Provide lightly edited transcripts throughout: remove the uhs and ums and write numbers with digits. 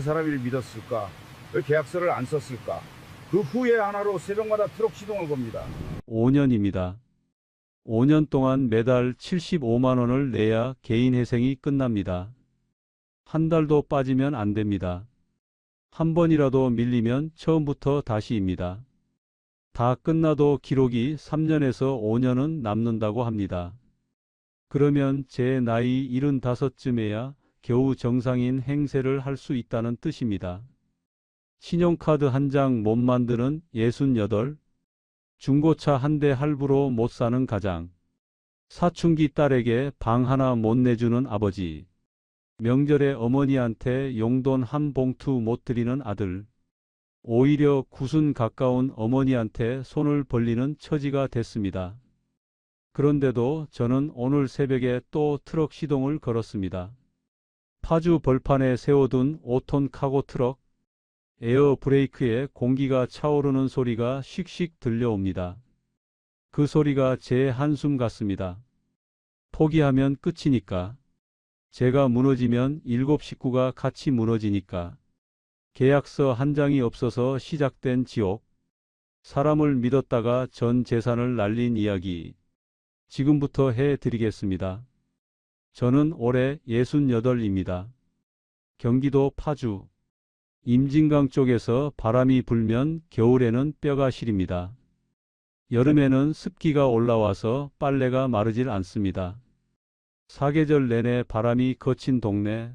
사람을 믿었을까? 왜 계약서를 안 썼을까? 그 후회 하나로 새벽마다 트럭 시동을 겁니다. 5년입니다. 5년 동안 매달 75만 원을 내야 개인 회생이 끝납니다. 한 달도 빠지면 안 됩니다. 한 번이라도 밀리면 처음부터 다시입니다. 다 끝나도 기록이 3년에서 5년은 남는다고 합니다. 그러면 제 나이 75쯤에야 겨우 정상인 행세를 할 수 있다는 뜻입니다. 신용카드 한 장 못 만드는 68, 중고차 한 대 할부로 못 사는 가장, 사춘기 딸에게 방 하나 못 내주는 아버지, 명절에 어머니한테 용돈 한 봉투 못 드리는 아들, 오히려 구순 가까운 어머니한테 손을 벌리는 처지가 됐습니다. 그런데도 저는 오늘 새벽에 또 트럭 시동을 걸었습니다. 파주 벌판에 세워둔 5톤 카고 트럭, 에어 브레이크에 공기가 차오르는 소리가 씩씩 들려옵니다. 그 소리가 제 한숨 같습니다. 포기하면 끝이니까. 제가 무너지면 7 식구가 같이 무너지니까. 계약서 한 장이 없어서 시작된 지옥. 사람을 믿었다가 전 재산을 날린 이야기. 지금부터 해드리겠습니다. 저는 올해 68입니다. 경기도 파주. 임진강 쪽에서 바람이 불면 겨울에는 뼈가 시립니다. 여름에는 습기가 올라와서 빨래가 마르질 않습니다. 사계절 내내 바람이 거친 동네.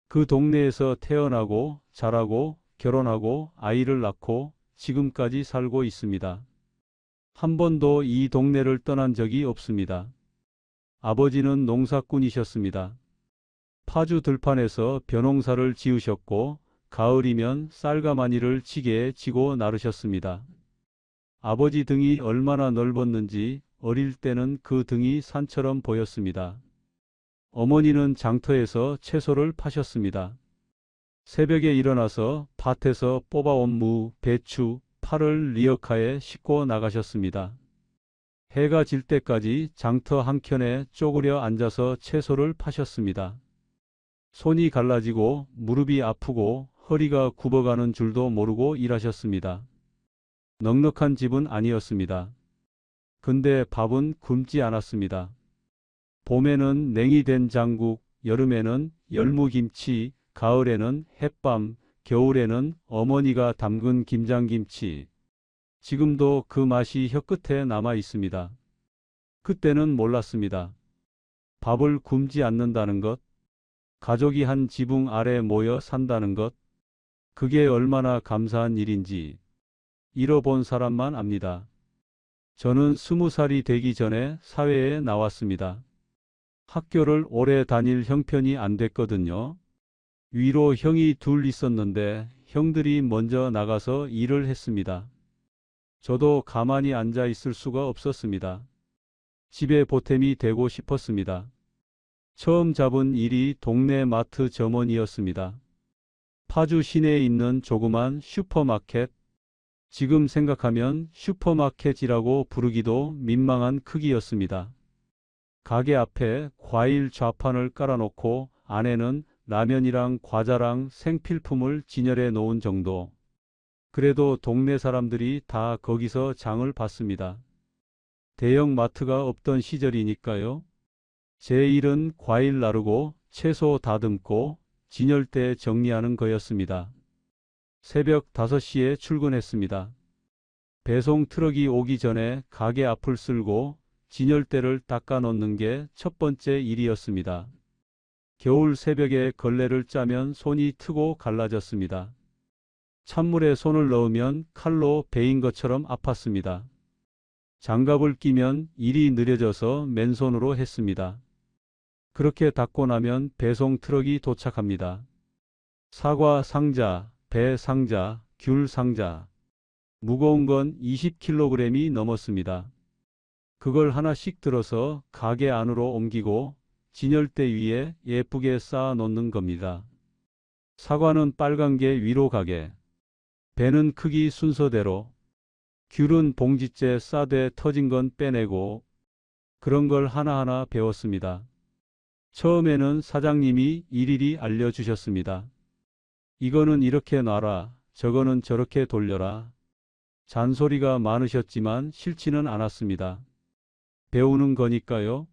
그 동네에서 태어나고 자라고 결혼하고 아이를 낳고 지금까지 살고 있습니다. 한 번도 이 동네를 떠난 적이 없습니다. 아버지는 농사꾼이셨습니다. 파주 들판에서 벼농사를 지으셨고 가을이면 쌀가마니를 지게에 지고 나르셨습니다. 아버지 등이 얼마나 넓었는지 어릴 때는 그 등이 산처럼 보였습니다. 어머니는 장터에서 채소를 파셨습니다. 새벽에 일어나서 밭에서 뽑아온 무, 배추, 파를 리어카에 싣고 나가셨습니다. 해가 질 때까지 장터 한켠에 쪼그려 앉아서 채소를 파셨습니다. 손이 갈라지고 무릎이 아프고 허리가 굽어가는 줄도 모르고 일하셨습니다. 넉넉한 집은 아니었습니다. 근데 밥은 굶지 않았습니다. 봄에는 냉이된 장국, 여름에는 열무김치, 가을에는 햇밤, 겨울에는 어머니가 담근 김장김치. 지금도 그 맛이 혀끝에 남아 있습니다. 그때는 몰랐습니다. 밥을 굶지 않는다는 것, 가족이 한 지붕 아래 모여 산다는 것, 그게 얼마나 감사한 일인지 잃어본 사람만 압니다. 저는 20살이 되기 전에 사회에 나왔습니다. 학교를 오래 다닐 형편이 안 됐거든요. 위로 형이 둘 있었는데 형들이 먼저 나가서 일을 했습니다. 저도 가만히 앉아 있을 수가 없었습니다. 집에 보탬이 되고 싶었습니다. 처음 잡은 일이 동네 마트 점원이었습니다. 파주 시내에 있는 조그만 슈퍼마켓. 지금 생각하면 슈퍼마켓이라고 부르기도 민망한 크기였습니다. 가게 앞에 과일 좌판을 깔아놓고 안에는 라면이랑 과자랑 생필품을 진열해 놓은 정도. 그래도 동네 사람들이 다 거기서 장을 봤습니다. 대형 마트가 없던 시절이니까요. 제 일은 과일 나르고 채소 다듬고 진열대 정리하는 거였습니다. 새벽 5시에 출근했습니다. 배송 트럭이 오기 전에 가게 앞을 쓸고 진열대를 닦아 놓는 게 첫 번째 일이었습니다. 겨울 새벽에 걸레를 짜면 손이 트고 갈라졌습니다. 찬물에 손을 넣으면 칼로 베인 것처럼 아팠습니다. 장갑을 끼면 일이 느려져서 맨손으로 했습니다. 그렇게 닦고 나면 배송 트럭이 도착합니다. 사과 상자, 배 상자, 귤 상자. 무거운 건 20kg이 넘었습니다. 그걸 하나씩 들어서 가게 안으로 옮기고 진열대 위에 예쁘게 쌓아 놓는 겁니다. 사과는 빨간 게 위로 가게. 배는 크기 순서대로. 귤은 봉지째 싸되 터진 건 빼내고. 그런 걸 하나하나 배웠습니다. 처음에는 사장님이 일일이 알려주셨습니다. 이거는 이렇게 놔라, 저거는 저렇게 돌려라. 잔소리가 많으셨지만 싫지는 않았습니다. 배우는 거니까요.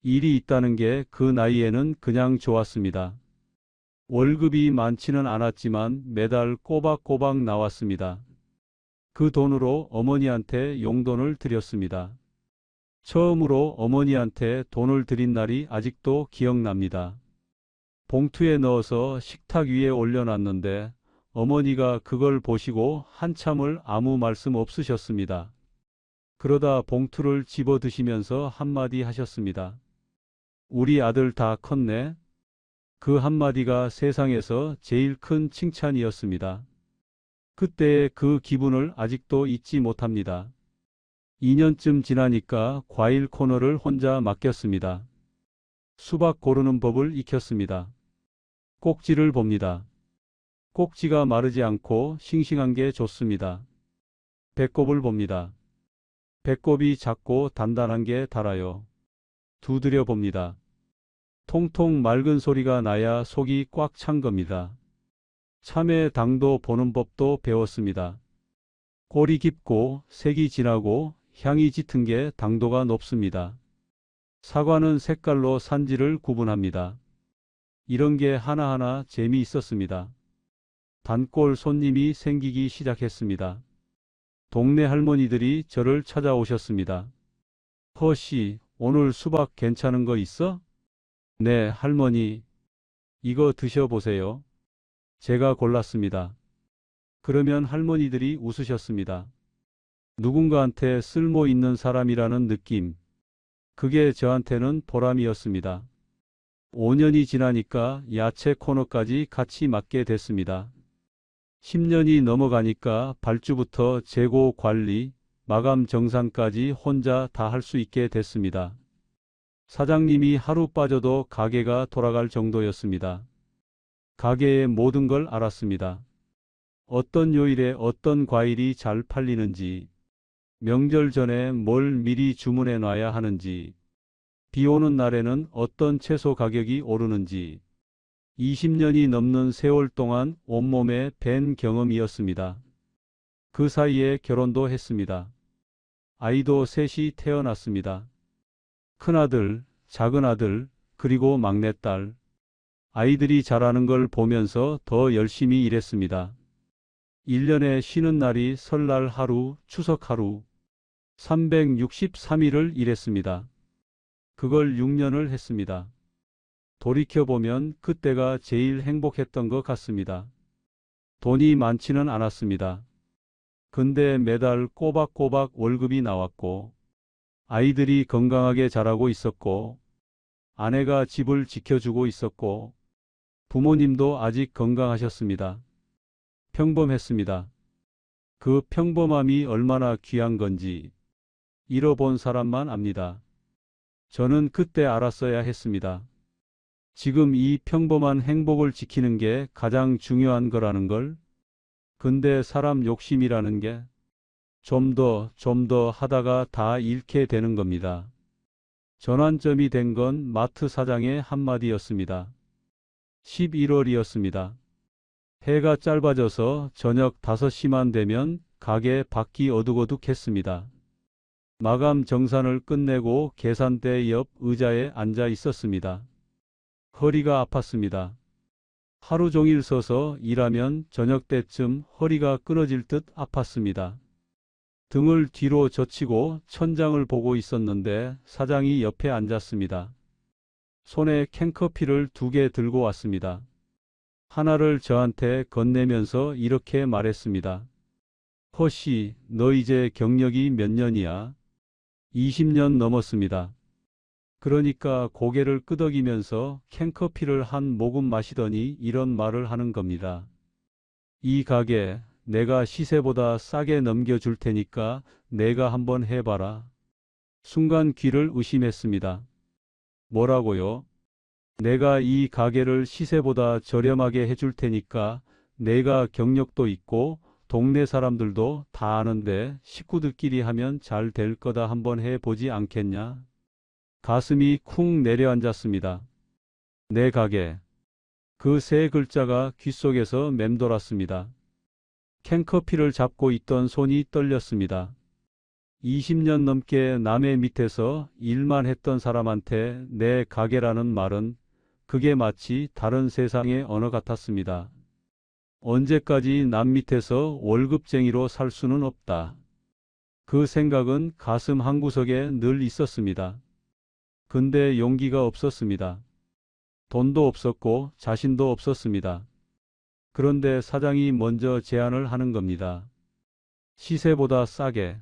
일이 있다는 게 그 나이에는 그냥 좋았습니다. 월급이 많지는 않았지만 매달 꼬박꼬박 나왔습니다. 그 돈으로 어머니한테 용돈을 드렸습니다. 처음으로 어머니한테 돈을 드린 날이 아직도 기억납니다. 봉투에 넣어서 식탁 위에 올려놨는데 어머니가 그걸 보시고 한참을 아무 말씀 없으셨습니다. 그러다 봉투를 집어 드시면서 한마디 하셨습니다. 우리 아들 다 컸네. 그 한마디가 세상에서 제일 큰 칭찬이었습니다. 그때의 그 기분을 아직도 잊지 못합니다. 2년쯤 지나니까 과일 코너를 혼자 맡겼습니다. 수박 고르는 법을 익혔습니다. 꼭지를 봅니다. 꼭지가 마르지 않고 싱싱한 게 좋습니다. 배꼽을 봅니다. 배꼽이 작고 단단한 게 달아요. 두드려 봅니다. 통통 맑은 소리가 나야 속이 꽉 찬 겁니다. 참외 당도 보는 법도 배웠습니다. 꼬리 깊고 색이 진하고 향이 짙은 게 당도가 높습니다. 사과는 색깔로 산지를 구분합니다. 이런 게 하나하나 재미있었습니다. 단골 손님이 생기기 시작했습니다. 동네 할머니들이 저를 찾아오셨습니다. 허씨, 오늘 수박 괜찮은 거 있어? 네, 할머니. 이거 드셔보세요. 제가 골랐습니다. 그러면 할머니들이 웃으셨습니다. 누군가한테 쓸모 있는 사람이라는 느낌. 그게 저한테는 보람이었습니다. 5년이 지나니까 야채 코너까지 같이 맡게 됐습니다. 10년이 넘어가니까 발주부터 재고 관리, 마감 정산까지 혼자 다 할 수 있게 됐습니다. 사장님이 하루 빠져도 가게가 돌아갈 정도였습니다. 가게의 모든 걸 알았습니다. 어떤 요일에 어떤 과일이 잘 팔리는지, 명절 전에 뭘 미리 주문해 놔야 하는지, 비 오는 날에는 어떤 채소 가격이 오르는지, 20년이 넘는 세월 동안 온몸에 밴 경험이었습니다. 그 사이에 결혼도 했습니다. 아이도 셋이 태어났습니다. 큰아들, 작은아들, 그리고 막내딸. 아이들이 자라는 걸 보면서 더 열심히 일했습니다. 1년에 쉬는 날이 설날 하루, 추석 하루, 363일을 일했습니다. 그걸 6년을 했습니다. 돌이켜보면 그때가 제일 행복했던 것 같습니다. 돈이 많지는 않았습니다. 근데 매달 꼬박꼬박 월급이 나왔고, 아이들이 건강하게 자라고 있었고, 아내가 집을 지켜주고 있었고, 부모님도 아직 건강하셨습니다. 평범했습니다. 그 평범함이 얼마나 귀한 건지 잃어본 사람만 압니다. 저는 그때 알았어야 했습니다. 지금 이 평범한 행복을 지키는 게 가장 중요한 거라는 걸. 근데 사람 욕심이라는 게 좀 더 하다가 다 잃게 되는 겁니다. 전환점이 된 건 마트 사장의 한마디였습니다. 11월이었습니다. 해가 짧아져서 저녁 5시만 되면 가게 밖이 어둑어둑했습니다. 마감 정산을 끝내고 계산대 옆 의자에 앉아 있었습니다. 허리가 아팠습니다. 하루 종일 서서 일하면 저녁 때쯤 허리가 끊어질 듯 아팠습니다. 등을 뒤로 젖히고 천장을 보고 있었는데 사장이 옆에 앉았습니다. 손에 캔커피를 2개 들고 왔습니다. 하나를 저한테 건네면서 이렇게 말했습니다. 허씨, 너 이제 경력이 몇 년이야? 20년 넘었습니다. 그러니까 고개를 끄덕이면서 캔커피를 한 모금 마시더니 이런 말을 하는 겁니다. 이 가게 내가 시세보다 싸게 넘겨줄 테니까 내가 한번 해봐라. 순간 귀를 의심했습니다. 뭐라고요? 내가 이 가게를 시세보다 저렴하게 해줄 테니까 내가 경력도 있고 동네 사람들도 다 아는데 식구들끼리 하면 잘 될 거다 한번 해보지 않겠냐? 가슴이 쿵 내려앉았습니다. 내 가게. 그 세 글자가 귓속에서 맴돌았습니다. 캔커피를 잡고 있던 손이 떨렸습니다. 20년 넘게 남의 밑에서 일만 했던 사람한테 내 가게라는 말은 그게 마치 다른 세상의 언어 같았습니다. 언제까지 남 밑에서 월급쟁이로 살 수는 없다. 그 생각은 가슴 한구석에 늘 있었습니다. 근데 용기가 없었습니다. 돈도 없었고 자신도 없었습니다. 그런데 사장이 먼저 제안을 하는 겁니다. 시세보다 싸게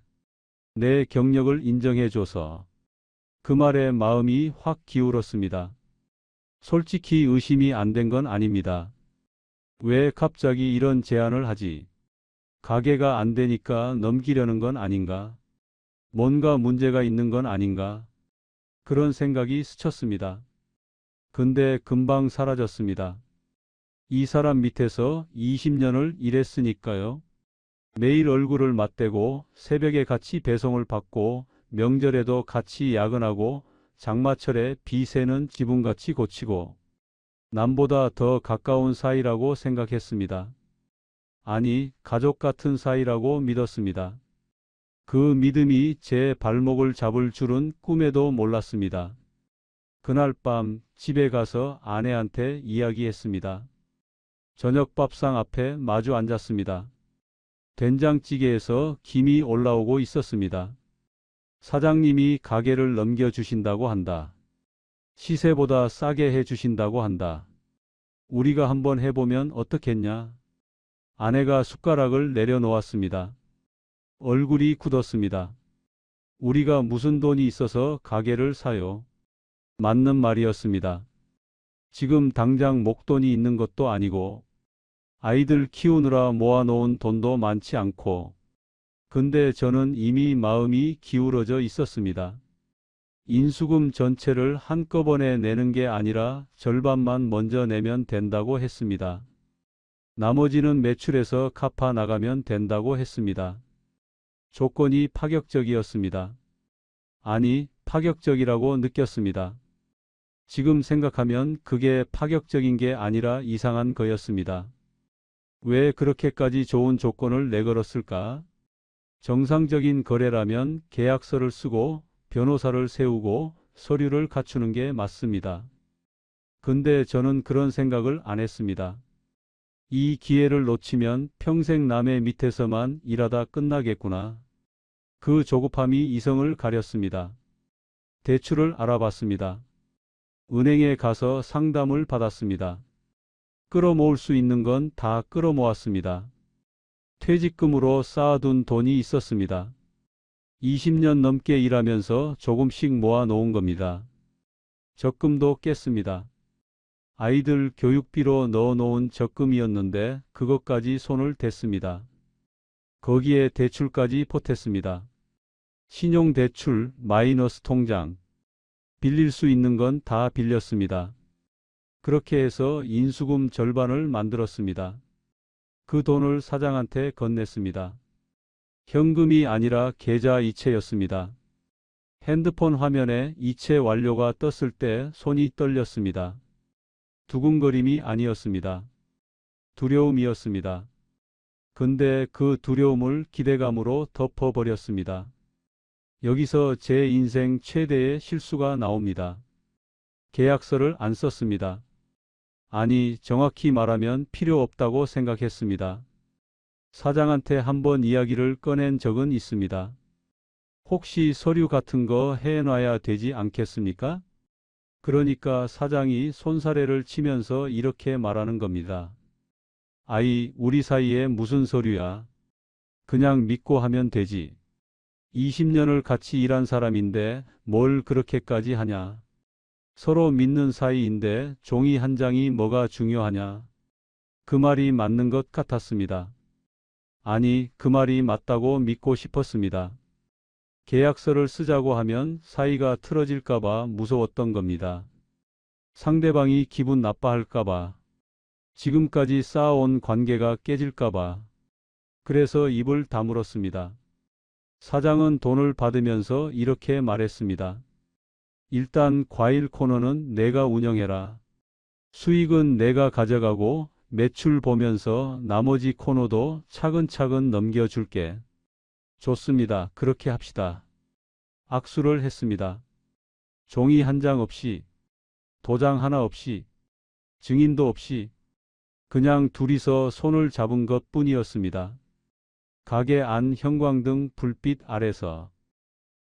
내 경력을 인정해줘서. 그 말에 마음이 확 기울었습니다. 솔직히 의심이 안 된 건 아닙니다. 왜 갑자기 이런 제안을 하지? 가게가 안 되니까 넘기려는 건 아닌가? 뭔가 문제가 있는 건 아닌가? 그런 생각이 스쳤습니다. 근데 금방 사라졌습니다. 이 사람 밑에서 20년을 일했으니까요. 매일 얼굴을 맞대고 새벽에 같이 배송을 받고 명절에도 같이 야근하고 장마철에 비 새는 지붕같이 고치고 남보다 더 가까운 사이라고 생각했습니다. 아니, 가족 같은 사이라고 믿었습니다. 그 믿음이 제 발목을 잡을 줄은 꿈에도 몰랐습니다. 그날 밤 집에 가서 아내한테 이야기했습니다. 저녁 밥상 앞에 마주 앉았습니다. 된장찌개에서 김이 올라오고 있었습니다. 사장님이 가게를 넘겨주신다고 한다. 시세보다 싸게 해주신다고 한다. 우리가 한번 해보면 어떻겠냐? 아내가 숟가락을 내려놓았습니다. 얼굴이 굳었습니다. 우리가 무슨 돈이 있어서 가게를 사요? 맞는 말이었습니다. 지금 당장 목돈이 있는 것도 아니고 아이들 키우느라 모아놓은 돈도 많지 않고 근데 저는 이미 마음이 기울어져 있었습니다. 인수금 전체를 한꺼번에 내는 게 아니라 절반만 먼저 내면 된다고 했습니다. 나머지는 매출에서 갚아 나가면 된다고 했습니다. 조건이 파격적이었습니다. 아니, 파격적이라고 느꼈습니다. 지금 생각하면 그게 파격적인 게 아니라 이상한 거였습니다. 왜 그렇게까지 좋은 조건을 내걸었을까? 정상적인 거래라면 계약서를 쓰고 변호사를 세우고 서류를 갖추는 게 맞습니다. 근데 저는 그런 생각을 안 했습니다. 이 기회를 놓치면 평생 남의 밑에서만 일하다 끝나겠구나. 그 조급함이 이성을 가렸습니다. 대출을 알아봤습니다. 은행에 가서 상담을 받았습니다. 끌어모을 수 있는 건 다 끌어모았습니다. 퇴직금으로 쌓아둔 돈이 있었습니다. 20년 넘게 일하면서 조금씩 모아놓은 겁니다. 적금도 깼습니다. 아이들 교육비로 넣어놓은 적금이었는데 그것까지 손을 댔습니다. 거기에 대출까지 보탰습니다. 신용대출, 마이너스 통장, 빌릴 수 있는 건 다 빌렸습니다. 그렇게 해서 인수금 절반을 만들었습니다. 그 돈을 사장한테 건넸습니다. 현금이 아니라 계좌 이체였습니다. 핸드폰 화면에 이체 완료가 떴을 때 손이 떨렸습니다. 두근거림이 아니었습니다. 두려움이었습니다. 근데 그 두려움을 기대감으로 덮어버렸습니다. 여기서 제 인생 최대의 실수가 나옵니다. 계약서를 안 썼습니다. 아니, 정확히 말하면 필요 없다고 생각했습니다. 사장한테 한번 이야기를 꺼낸 적은 있습니다. 혹시 서류 같은 거 해놔야 되지 않겠습니까? 그러니까 사장이 손사래를 치면서 이렇게 말하는 겁니다. 아이, 우리 사이에 무슨 서류야? 그냥 믿고 하면 되지. 20년을 같이 일한 사람인데 뭘 그렇게까지 하냐? 서로 믿는 사이인데 종이 한 장이 뭐가 중요하냐? 그 말이 맞는 것 같았습니다. 아니, 그 말이 맞다고 믿고 싶었습니다. 계약서를 쓰자고 하면 사이가 틀어질까봐 무서웠던 겁니다. 상대방이 기분 나빠할까봐. 지금까지 쌓아온 관계가 깨질까봐. 그래서 입을 다물었습니다. 사장은 돈을 받으면서 이렇게 말했습니다. 일단 과일 코너는 내가 운영해라. 수익은 내가 가져가고 매출 보면서 나머지 코너도 차근차근 넘겨줄게. 좋습니다. 그렇게 합시다. 악수를 했습니다. 종이 한 장 없이, 도장 하나 없이, 증인도 없이 그냥 둘이서 손을 잡은 것 뿐이었습니다. 가게 안 형광등 불빛 아래서,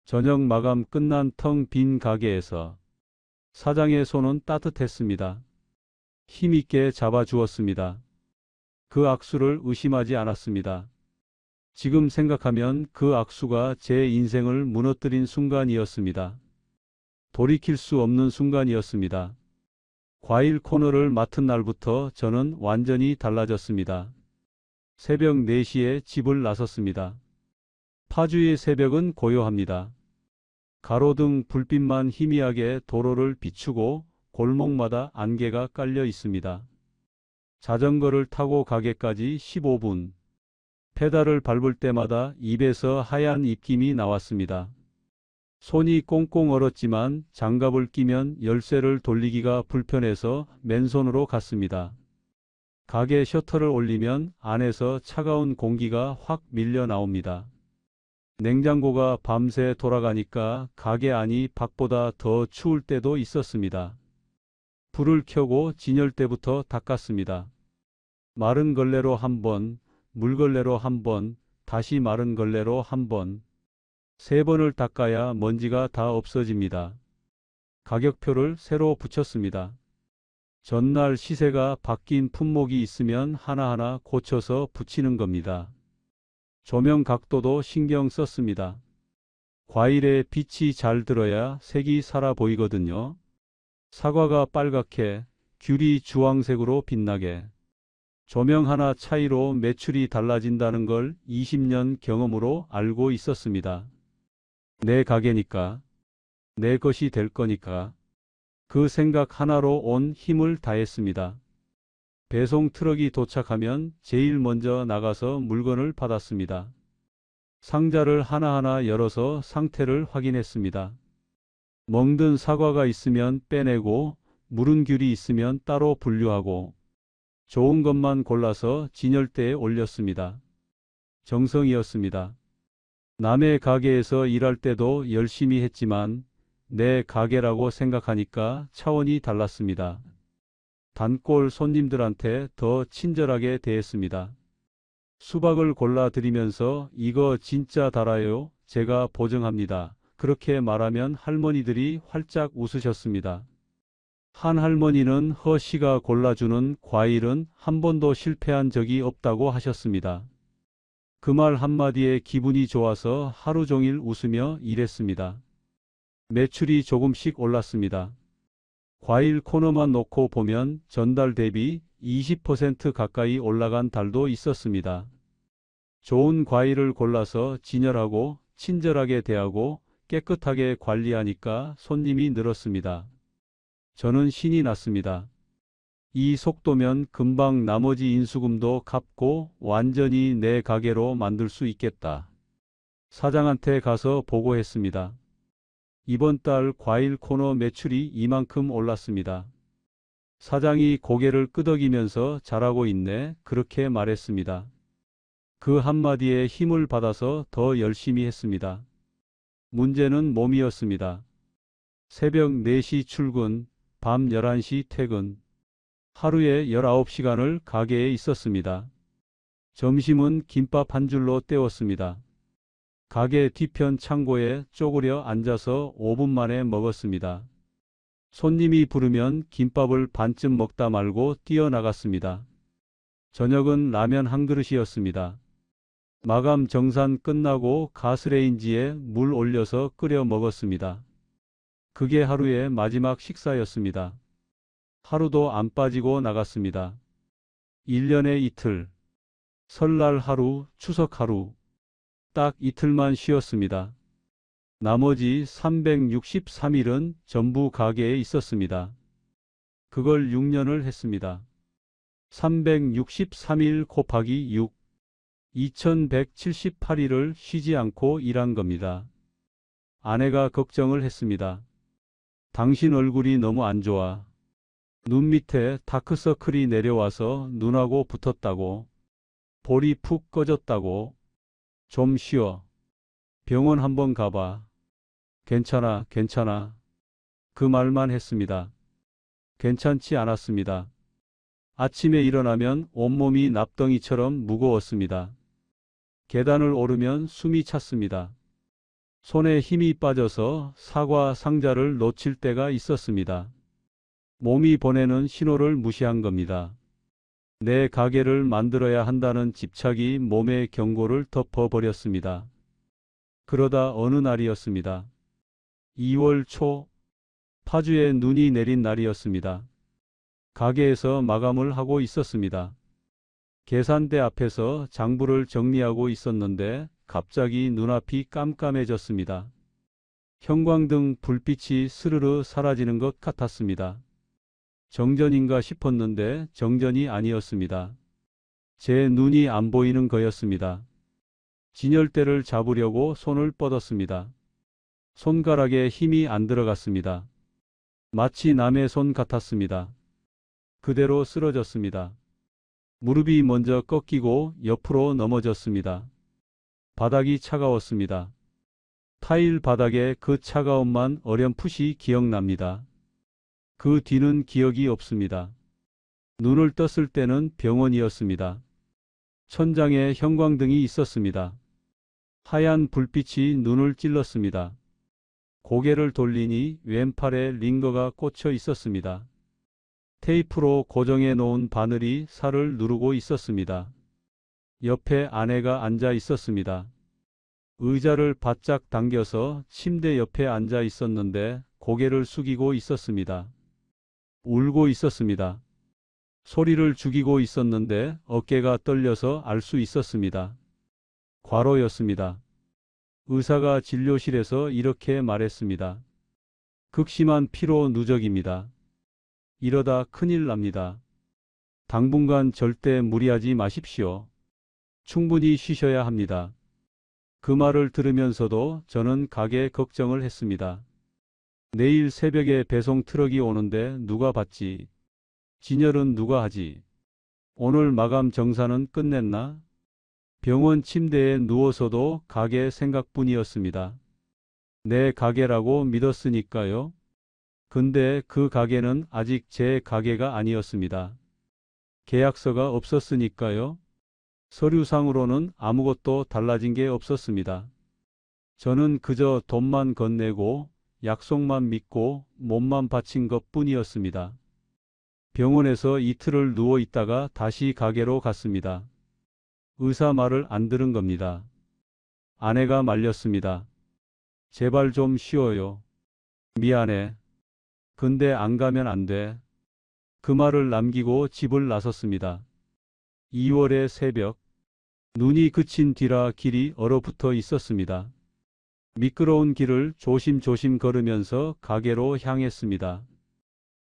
저녁 마감 끝난 텅 빈 가게에서 사장의 손은 따뜻했습니다. 힘있게 잡아주었습니다. 그 악수를 의심하지 않았습니다. 지금 생각하면 그 악수가 제 인생을 무너뜨린 순간이었습니다. 돌이킬 수 없는 순간이었습니다. 과일 코너를 맡은 날부터 저는 완전히 달라졌습니다. 새벽 4시에 집을 나섰습니다. 파주의 새벽은 고요합니다. 가로등 불빛만 희미하게 도로를 비추고 골목마다 안개가 깔려 있습니다. 자전거를 타고 가게까지 15분. 페달을 밟을 때마다 입에서 하얀 입김이 나왔습니다. 손이 꽁꽁 얼었지만 장갑을 끼면 열쇠를 돌리기가 불편해서 맨손으로 갔습니다. 가게 셔터를 올리면 안에서 차가운 공기가 확 밀려 나옵니다. 냉장고가 밤새 돌아가니까 가게 안이 밖보다 더 추울 때도 있었습니다. 불을 켜고 진열대부터 닦았습니다. 마른 걸레로 한 번, 물걸레로 한 번, 다시 마른 걸레로 한 번. 3번을 닦아야 먼지가 다 없어집니다. 가격표를 새로 붙였습니다. 전날 시세가 바뀐 품목이 있으면 하나하나 고쳐서 붙이는 겁니다. 조명 각도도 신경 썼습니다. 과일에 빛이 잘 들어야 색이 살아 보이거든요. 사과가 빨갛게, 귤이 주황색으로 빛나게. 조명 하나 차이로 매출이 달라진다는 걸 20년 경험으로 알고 있었습니다. 내 가게니까, 내 것이 될 거니까. 그 생각 하나로 온 힘을 다했습니다. 배송 트럭이 도착하면 제일 먼저 나가서 물건을 받았습니다. 상자를 하나하나 열어서 상태를 확인했습니다. 멍든 사과가 있으면 빼내고 무른 귤이 있으면 따로 분류하고 좋은 것만 골라서 진열대에 올렸습니다. 정성이었습니다. 남의 가게에서 일할 때도 열심히 했지만 내 가게라고 생각하니까 차원이 달랐습니다. 단골 손님들한테 더 친절하게 대했습니다. 수박을 골라드리면서 이거 진짜 달아요. 제가 보증합니다. 그렇게 말하면 할머니들이 활짝 웃으셨습니다. 한 할머니는 허 씨가 골라주는 과일은 한 번도 실패한 적이 없다고 하셨습니다. 그 말 한마디에 기분이 좋아서 하루 종일 웃으며 일했습니다. 매출이 조금씩 올랐습니다. 과일 코너만 놓고 보면 전달 대비 20% 가까이 올라간 달도 있었습니다. 좋은 과일을 골라서 진열하고 친절하게 대하고 깨끗하게 관리하니까 손님이 늘었습니다. 저는 신이 났습니다. 이 속도면 금방 나머지 인수금도 갚고 완전히 내 가게로 만들 수 있겠다. 사장한테 가서 보고했습니다. 이번 달 과일 코너 매출이 이만큼 올랐습니다. 사장이 고개를 끄덕이면서 잘하고 있네. 그렇게 말했습니다. 그 한마디에 힘을 받아서 더 열심히 했습니다. 문제는 몸이었습니다. 새벽 4시 출근, 밤 11시 퇴근. 하루에 19시간을 가게에 있었습니다. 점심은 김밥 한 줄로 때웠습니다. 가게 뒤편 창고에 쪼그려 앉아서 5분 만에 먹었습니다. 손님이 부르면 김밥을 반쯤 먹다 말고 뛰어나갔습니다. 저녁은 라면 한 그릇이었습니다. 마감 정산 끝나고 가스레인지에 물 올려서 끓여 먹었습니다. 그게 하루의 마지막 식사였습니다. 하루도 안 빠지고 나갔습니다. 1년에 이틀, 설날 하루, 추석 하루, 딱 이틀만 쉬었습니다. 나머지 363일은 전부 가게에 있었습니다. 그걸 6년을 했습니다. 363일 곱하기 6, 2178일을 쉬지 않고 일한 겁니다. 아내가 걱정을 했습니다. 당신 얼굴이 너무 안 좋아. 눈 밑에 다크서클이 내려와서 눈하고 붙었다고. 볼이 푹 꺼졌다고. 좀 쉬어. 병원 한번 가봐. 괜찮아, 괜찮아. 그 말만 했습니다. 괜찮지 않았습니다. 아침에 일어나면 온몸이 납덩이처럼 무거웠습니다. 계단을 오르면 숨이 찼습니다. 손에 힘이 빠져서 사과 상자를 놓칠 때가 있었습니다. 몸이 보내는 신호를 무시한 겁니다. 내 가게를 만들어야 한다는 집착이 몸의 경고를 덮어버렸습니다. 그러다 어느 날이었습니다. 2월 초, 파주에 눈이 내린 날이었습니다. 가게에서 마감을 하고 있었습니다. 계산대 앞에서 장부를 정리하고 있었는데 갑자기 눈앞이 깜깜해졌습니다. 형광등 불빛이 스르르 사라지는 것 같았습니다. 정전인가 싶었는데 정전이 아니었습니다. 제 눈이 안 보이는 거였습니다. 진열대를 잡으려고 손을 뻗었습니다. 손가락에 힘이 안 들어갔습니다. 마치 남의 손 같았습니다. 그대로 쓰러졌습니다. 무릎이 먼저 꺾이고 옆으로 넘어졌습니다. 바닥이 차가웠습니다. 타일 바닥에 그 차가움만 어렴풋이 기억납니다. 그 뒤는 기억이 없습니다. 눈을 떴을 때는 병원이었습니다. 천장에 형광등이 있었습니다. 하얀 불빛이 눈을 찔렀습니다. 고개를 돌리니 왼팔에 링거가 꽂혀 있었습니다. 테이프로 고정해 놓은 바늘이 살을 누르고 있었습니다. 옆에 아내가 앉아 있었습니다. 의자를 바짝 당겨서 침대 옆에 앉아 있었는데 고개를 숙이고 있었습니다. 울고 있었습니다. 소리를 죽이고 있었는데 어깨가 떨려서 알 수 있었습니다. 과로였습니다. 의사가 진료실에서 이렇게 말했습니다. 극심한 피로 누적입니다. 이러다 큰일 납니다. 당분간 절대 무리하지 마십시오. 충분히 쉬셔야 합니다. 그 말을 들으면서도 저는 가게 걱정을 했습니다. 내일 새벽에 배송 트럭이 오는데 누가 받지? 진열은 누가 하지? 오늘 마감 정산은 끝냈나? 병원 침대에 누워서도 가게 생각뿐이었습니다. 내 가게라고 믿었으니까요. 근데 그 가게는 아직 제 가게가 아니었습니다. 계약서가 없었으니까요. 서류상으로는 아무것도 달라진 게 없었습니다. 저는 그저 돈만 건네고 약속만 믿고 몸만 바친 것뿐이었습니다. 병원에서 이틀을 누워 있다가 다시 가게로 갔습니다. 의사 말을 안 들은 겁니다. 아내가 말렸습니다. 제발 좀 쉬어요. 미안해. 근데 안 가면 안 돼. 그 말을 남기고 집을 나섰습니다. 2월의 새벽. 눈이 그친 뒤라 길이 얼어붙어 있었습니다. 미끄러운 길을 조심조심 걸으면서 가게로 향했습니다.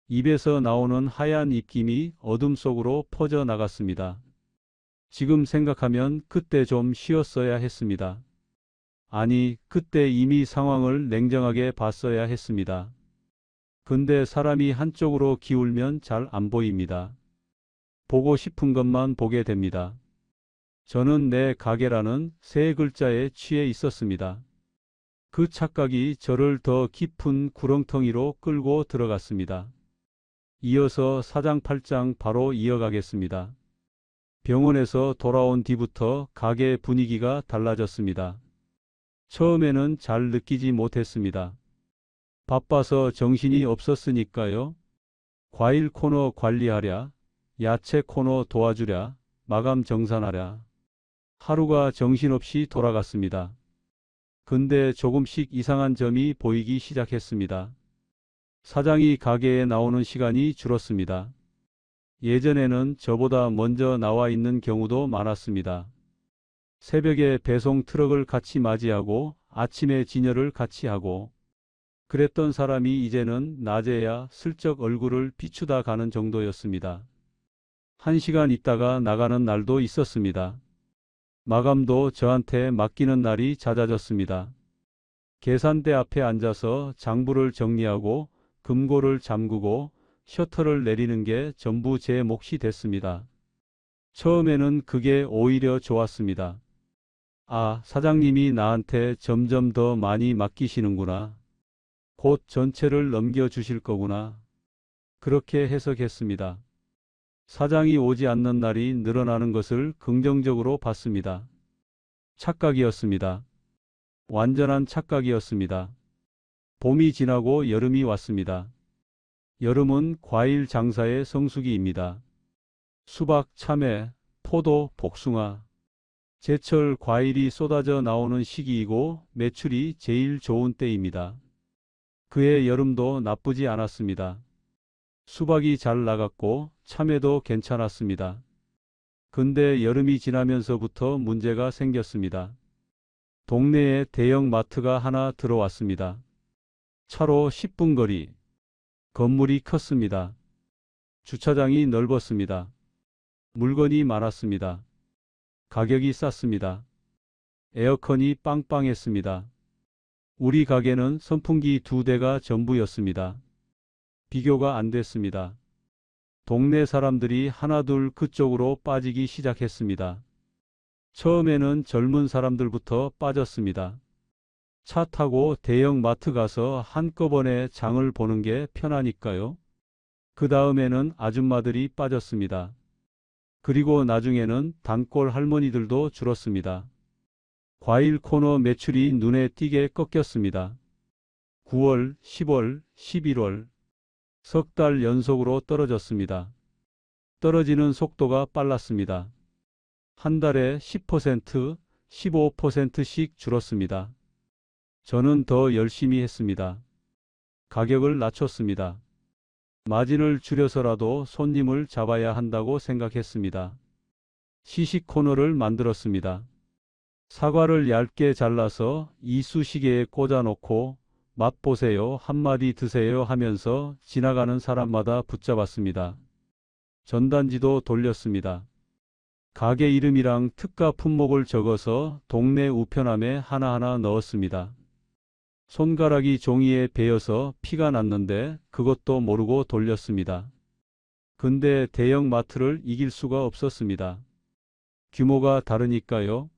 입에서 나오는 하얀 입김이 어둠 속으로 퍼져나갔습니다. 지금 생각하면 그때 좀 쉬었어야 했습니다. 아니, 그때 이미 상황을 냉정하게 봤어야 했습니다. 근데 사람이 한쪽으로 기울면 잘 안 보입니다. 보고 싶은 것만 보게 됩니다. 저는 내 가게라는 세 글자에 취해 있었습니다. 그 착각이 저를 더 깊은 구렁텅이로 끌고 들어갔습니다. 이어서 사장 8장 바로 이어가겠습니다. 병원에서 돌아온 뒤부터 가게 분위기가 달라졌습니다. 처음에는 잘 느끼지 못했습니다. 바빠서 정신이 없었으니까요. 과일 코너 관리하랴, 야채 코너 도와주랴, 마감 정산하랴. 하루가 정신없이 돌아갔습니다. 근데 조금씩 이상한 점이 보이기 시작했습니다. 사장이 가게에 나오는 시간이 줄었습니다. 예전에는 저보다 먼저 나와 있는 경우도 많았습니다. 새벽에 배송 트럭을 같이 맞이하고 아침에 진열을 같이 하고 그랬던 사람이 이제는 낮에야 슬쩍 얼굴을 비추다 가는 정도였습니다. 1시간 있다가 나가는 날도 있었습니다. 마감도 저한테 맡기는 날이 잦아졌습니다. 계산대 앞에 앉아서 장부를 정리하고 금고를 잠그고 셔터를 내리는 게 전부 제 몫이 됐습니다. 처음에는 그게 오히려 좋았습니다. 아, 사장님이 나한테 점점 더 많이 맡기시는구나. 곧 전체를 넘겨주실 거구나. 그렇게 해석했습니다. 사장이 오지 않는 날이 늘어나는 것을 긍정적으로 봤습니다. 착각이었습니다. 완전한 착각이었습니다. 봄이 지나고 여름이 왔습니다. 여름은 과일 장사의 성수기입니다. 수박, 참외, 포도, 복숭아. 제철 과일이 쏟아져 나오는 시기이고 매출이 제일 좋은 때입니다. 그해 여름도 나쁘지 않았습니다. 수박이 잘 나갔고 참외도 괜찮았습니다. 근데 여름이 지나면서부터 문제가 생겼습니다. 동네에 대형 마트가 하나 들어왔습니다. 차로 10분 거리. 건물이 컸습니다. 주차장이 넓었습니다. 물건이 많았습니다. 가격이 쌌습니다. 에어컨이 빵빵했습니다. 우리 가게는 선풍기 2대가 전부였습니다. 비교가 안 됐습니다. 동네 사람들이 하나둘 그쪽으로 빠지기 시작했습니다. 처음에는 젊은 사람들부터 빠졌습니다. 차 타고 대형 마트 가서 한꺼번에 장을 보는 게 편하니까요. 그 다음에는 아줌마들이 빠졌습니다. 그리고 나중에는 단골 할머니들도 줄었습니다. 과일 코너 매출이 눈에 띄게 꺾였습니다. 9월, 10월, 11월. 석 달 연속으로 떨어졌습니다. 떨어지는 속도가 빨랐습니다. 한 달에 10%, 15%씩 줄었습니다. 저는 더 열심히 했습니다. 가격을 낮췄습니다. 마진을 줄여서라도 손님을 잡아야 한다고 생각했습니다. 시식 코너를 만들었습니다. 사과를 얇게 잘라서 이쑤시개에 꽂아놓고 맛보세요, 한마디 드세요 하면서 지나가는 사람마다 붙잡았습니다. 전단지도 돌렸습니다. 가게 이름이랑 특가 품목을 적어서 동네 우편함에 하나하나 넣었습니다. 손가락이 종이에 베어서 피가 났는데 그것도 모르고 돌렸습니다. 근데 대형 마트를 이길 수가 없었습니다. 규모가 다르니까요.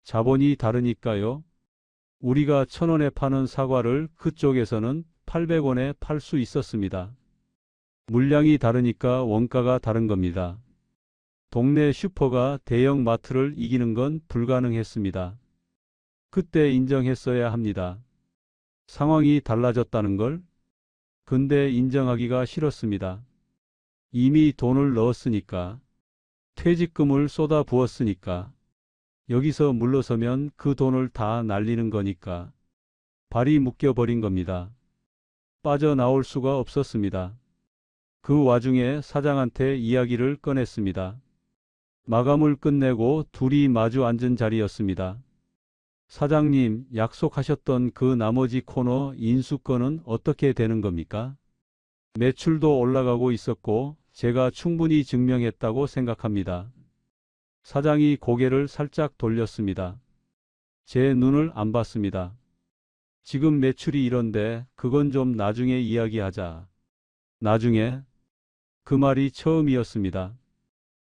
자본이 다르니까요. 우리가 1,000원에 파는 사과를 그쪽에서는 800원에 팔 수 있었습니다. 물량이 다르니까 원가가 다른 겁니다. 동네 슈퍼가 대형 마트를 이기는 건 불가능했습니다. 그때 인정했어야 합니다. 상황이 달라졌다는 걸. 근데 인정하기가 싫었습니다. 이미 돈을 넣었으니까. 퇴직금을 쏟아 부었으니까. 여기서 물러서면 그 돈을 다 날리는 거니까. 발이 묶여버린 겁니다. 빠져나올 수가 없었습니다. 그 와중에 사장한테 이야기를 꺼냈습니다. 마감을 끝내고 둘이 마주 앉은 자리였습니다. 사장님, 약속하셨던 그 나머지 코너 인수권은 어떻게 되는 겁니까? 매출도 올라가고 있었고 제가 충분히 증명했다고 생각합니다. 사장이 고개를 살짝 돌렸습니다. 제 눈을 안 봤습니다. 지금 매출이 이런데 그건 좀 나중에 이야기하자. 나중에? 그 말이 처음이었습니다.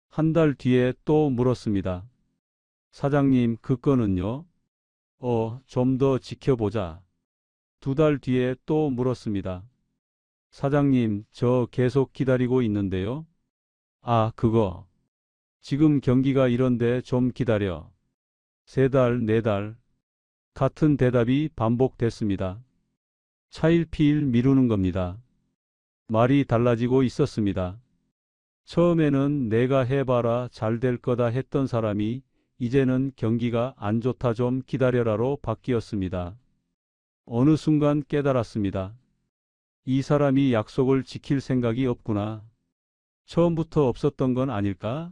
한 달 뒤에 또 물었습니다. 사장님, 그 건은요? 좀 더 지켜보자. 2달 뒤에 또 물었습니다. 사장님, 저 계속 기다리고 있는데요. 아, 그거. 지금 경기가 이런데 좀 기다려. 3달, 4달. 같은 대답이 반복됐습니다. 차일피일 미루는 겁니다. 말이 달라지고 있었습니다. 처음에는 내가 해봐라 잘 될 거다 했던 사람이 이제는 경기가 안 좋다 좀 기다려라로 바뀌었습니다. 어느 순간 깨달았습니다. 이 사람이 약속을 지킬 생각이 없구나. 처음부터 없었던 건 아닐까?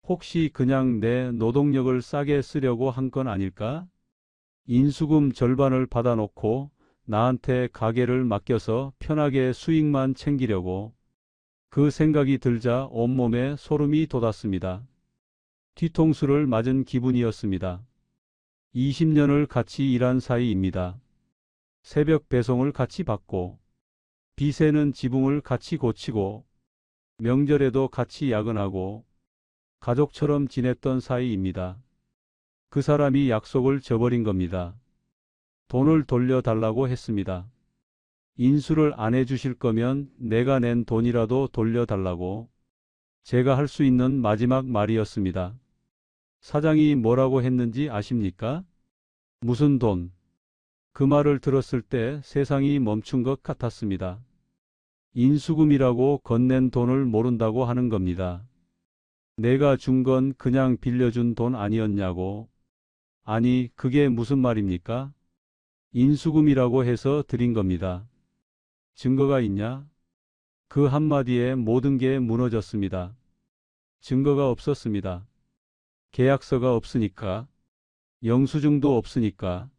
혹시 그냥 내 노동력을 싸게 쓰려고 한 건 아닐까? 인수금 절반을 받아놓고 나한테 가게를 맡겨서 편하게 수익만 챙기려고. 그 생각이 들자 온몸에 소름이 돋았습니다. 뒤통수를 맞은 기분이었습니다. 20년을 같이 일한 사이입니다. 새벽 배송을 같이 받고 빚에는 지붕을 같이 고치고 명절에도 같이 야근하고 가족처럼 지냈던 사이입니다. 그 사람이 약속을 저버린 겁니다. 돈을 돌려달라고 했습니다. 인수를 안 해주실 거면 내가 낸 돈이라도 돌려달라고 제가 할 수 있는 마지막 말이었습니다. 사장이 뭐라고 했는지 아십니까? 무슨 돈? 그 말을 들었을 때 세상이 멈춘 것 같았습니다. 인수금이라고 건넨 돈을 모른다고 하는 겁니다. 내가 준 건 그냥 빌려준 돈 아니었냐고. 아니, 그게 무슨 말입니까? 인수금이라고 해서 드린 겁니다. 증거가 있냐? 그 한마디에 모든 게 무너졌습니다. 증거가 없었습니다. 계약서가 없으니까, 영수증도 없으니까,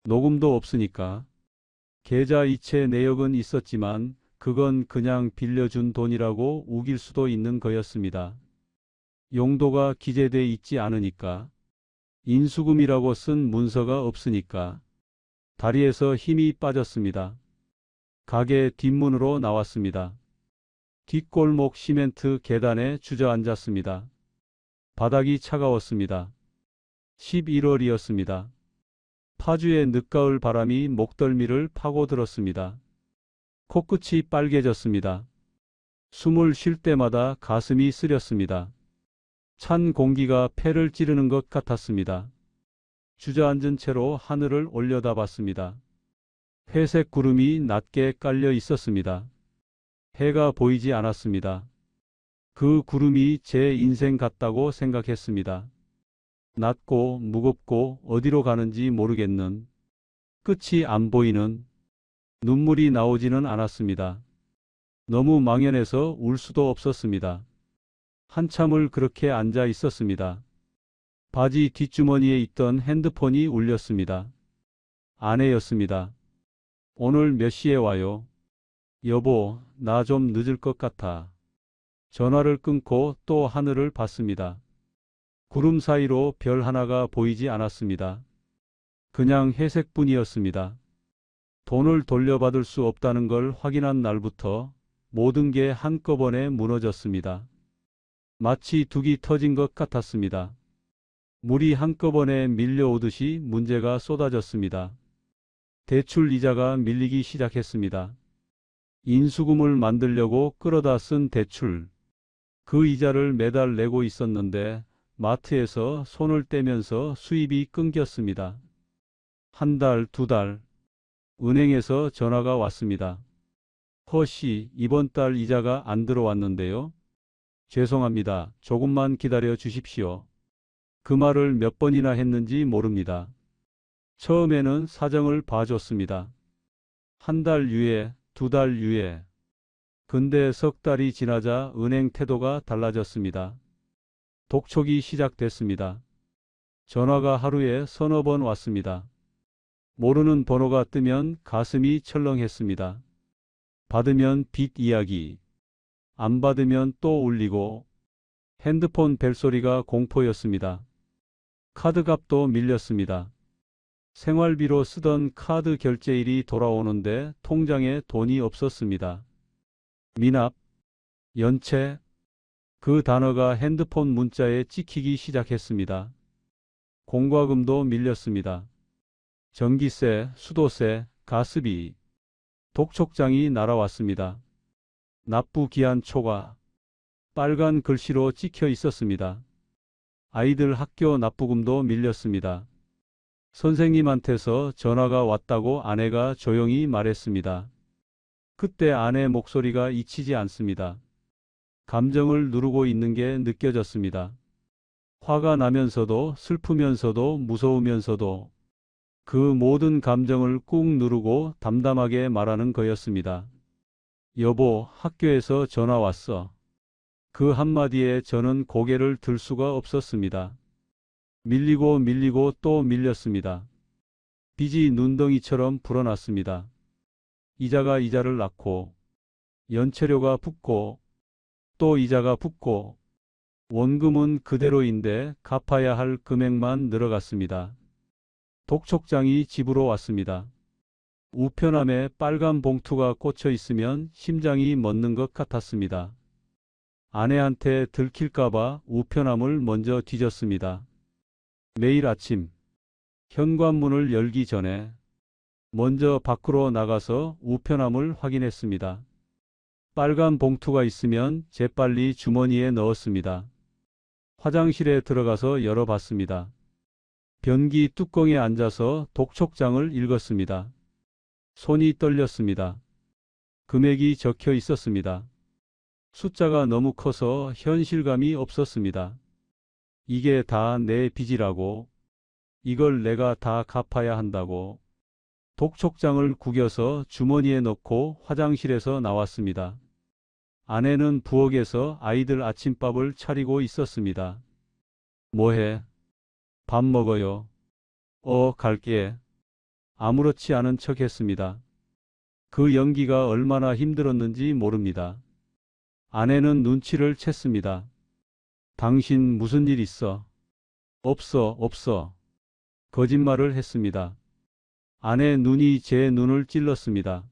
녹음도 없으니까, 계좌이체 내역은 있었지만 그건 그냥 빌려준 돈이라고 우길 수도 있는 거였습니다. 용도가 기재돼 있지 않으니까, 인수금이라고 쓴 문서가 없으니까 다리에서 힘이 빠졌습니다. 가게 뒷문으로 나왔습니다. 뒷골목 시멘트 계단에 주저앉았습니다. 바닥이 차가웠습니다. 11월이었습니다. 파주의 늦가을 바람이 목덜미를 파고들었습니다. 코끝이 빨개졌습니다. 숨을 쉴 때마다 가슴이 쓰렸습니다. 찬 공기가 폐를 찌르는 것 같았습니다. 주저앉은 채로 하늘을 올려다봤습니다. 회색 구름이 낮게 깔려 있었습니다. 해가 보이지 않았습니다. 그 구름이 제 인생 같다고 생각했습니다. 낮고 무겁고 어디로 가는지 모르겠는, 끝이 안 보이는, 눈물이 나오지는 않았습니다. 너무 망연해서 울 수도 없었습니다. 한참을 그렇게 앉아 있었습니다. 바지 뒷주머니에 있던 핸드폰이 울렸습니다. 아내였습니다. 오늘 몇 시에 와요? 여보, 나 좀 늦을 것 같아. 전화를 끊고 또 하늘을 봤습니다. 구름 사이로 별 하나가 보이지 않았습니다. 그냥 회색뿐이었습니다. 돈을 돌려받을 수 없다는 걸 확인한 날부터 모든 게 한꺼번에 무너졌습니다. 마치 둑이 터진 것 같았습니다. 물이 한꺼번에 밀려오듯이 문제가 쏟아졌습니다. 대출 이자가 밀리기 시작했습니다. 인수금을 만들려고 끌어다 쓴 대출. 그 이자를 매달 내고 있었는데 마트에서 손을 떼면서 수입이 끊겼습니다. 한 달, 두 달. 은행에서 전화가 왔습니다. 허씨, 이번 달 이자가 안 들어왔는데요. 죄송합니다. 조금만 기다려 주십시오. 그 말을 몇 번이나 했는지 모릅니다. 처음에는 사정을 봐줬습니다. 한 달 유예, 두 달 유예. 근데 석 달이 지나자 은행 태도가 달라졌습니다. 독촉이 시작됐습니다. 전화가 하루에 서너 번 왔습니다. 모르는 번호가 뜨면 가슴이 철렁했습니다. 받으면 빚 이야기, 안 받으면 또 울리고, 핸드폰 벨소리가 공포였습니다. 카드값도 밀렸습니다. 생활비로 쓰던 카드 결제일이 돌아오는데 통장에 돈이 없었습니다. 미납, 연체, 그 단어가 핸드폰 문자에 찍히기 시작했습니다. 공과금도 밀렸습니다. 전기세, 수도세, 가스비, 독촉장이 날아왔습니다. 납부기한 초과, 빨간 글씨로 찍혀 있었습니다. 아이들 학교 납부금도 밀렸습니다. 선생님한테서 전화가 왔다고 아내가 조용히 말했습니다. 그때 아내 목소리가 잊히지 않습니다. 감정을 누르고 있는 게 느껴졌습니다. 화가 나면서도 슬프면서도 무서우면서도 그 모든 감정을 꾹 누르고 담담하게 말하는 거였습니다. 여보, 학교에서 전화 왔어. 그 한마디에 저는 고개를 들 수가 없었습니다. 밀리고 밀리고 또 밀렸습니다. 빚이 눈덩이처럼 불어났습니다. 이자가 이자를 낳고, 연체료가 붙고, 또 이자가 붙고, 원금은 그대로인데 갚아야 할 금액만 늘어갔습니다. 독촉장이 집으로 왔습니다. 우편함에 빨간 봉투가 꽂혀 있으면 심장이 멎는 것 같았습니다. 아내한테 들킬까봐 우편함을 먼저 뒤졌습니다. 매일 아침 현관문을 열기 전에 먼저 밖으로 나가서 우편함을 확인했습니다. 빨간 봉투가 있으면 재빨리 주머니에 넣었습니다. 화장실에 들어가서 열어봤습니다. 변기 뚜껑에 앉아서 독촉장을 읽었습니다. 손이 떨렸습니다. 금액이 적혀 있었습니다. 숫자가 너무 커서 현실감이 없었습니다. 이게 다 내 빚이라고, 이걸 내가 다 갚아야 한다고. 독촉장을 구겨서 주머니에 넣고 화장실에서 나왔습니다. 아내는 부엌에서 아이들 아침밥을 차리고 있었습니다. 뭐해? 밥 먹어요. 갈게. 아무렇지 않은 척 했습니다. 그 연기가 얼마나 힘들었는지 모릅니다. 아내는 눈치를 챘습니다. 당신 무슨 일 있어? 없어. 거짓말을 했습니다. 아내 눈이 제 눈을 찔렀습니다.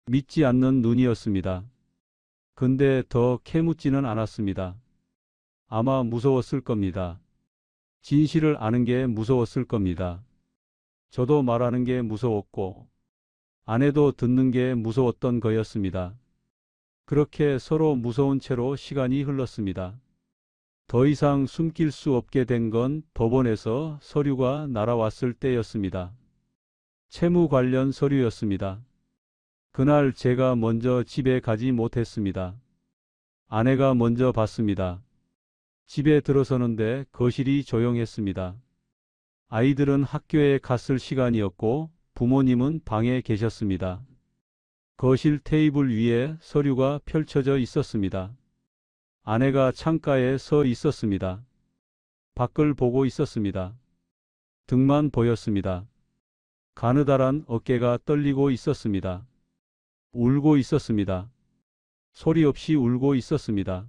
믿지 않는 눈이었습니다. 근데 더 캐묻지는 않았습니다. 아마 무서웠을 겁니다. 진실을 아는 게 무서웠을 겁니다. 저도 말하는 게 무서웠고, 아내도 듣는 게 무서웠던 거였습니다. 그렇게 서로 무서운 채로 시간이 흘렀습니다. 더 이상 숨길 수 없게 된 건 법원에서 서류가 날아왔을 때였습니다. 채무 관련 서류였습니다. 그날 제가 먼저 집에 가지 못했습니다. 아내가 먼저 봤습니다. 집에 들어서는데 거실이 조용했습니다. 아이들은 학교에 갔을 시간이었고 부모님은 방에 계셨습니다. 거실 테이블 위에 서류가 펼쳐져 있었습니다. 아내가 창가에 서 있었습니다. 밖을 보고 있었습니다. 등만 보였습니다. 가느다란 어깨가 떨리고 있었습니다. 울고 있었습니다. 소리 없이 울고 있었습니다.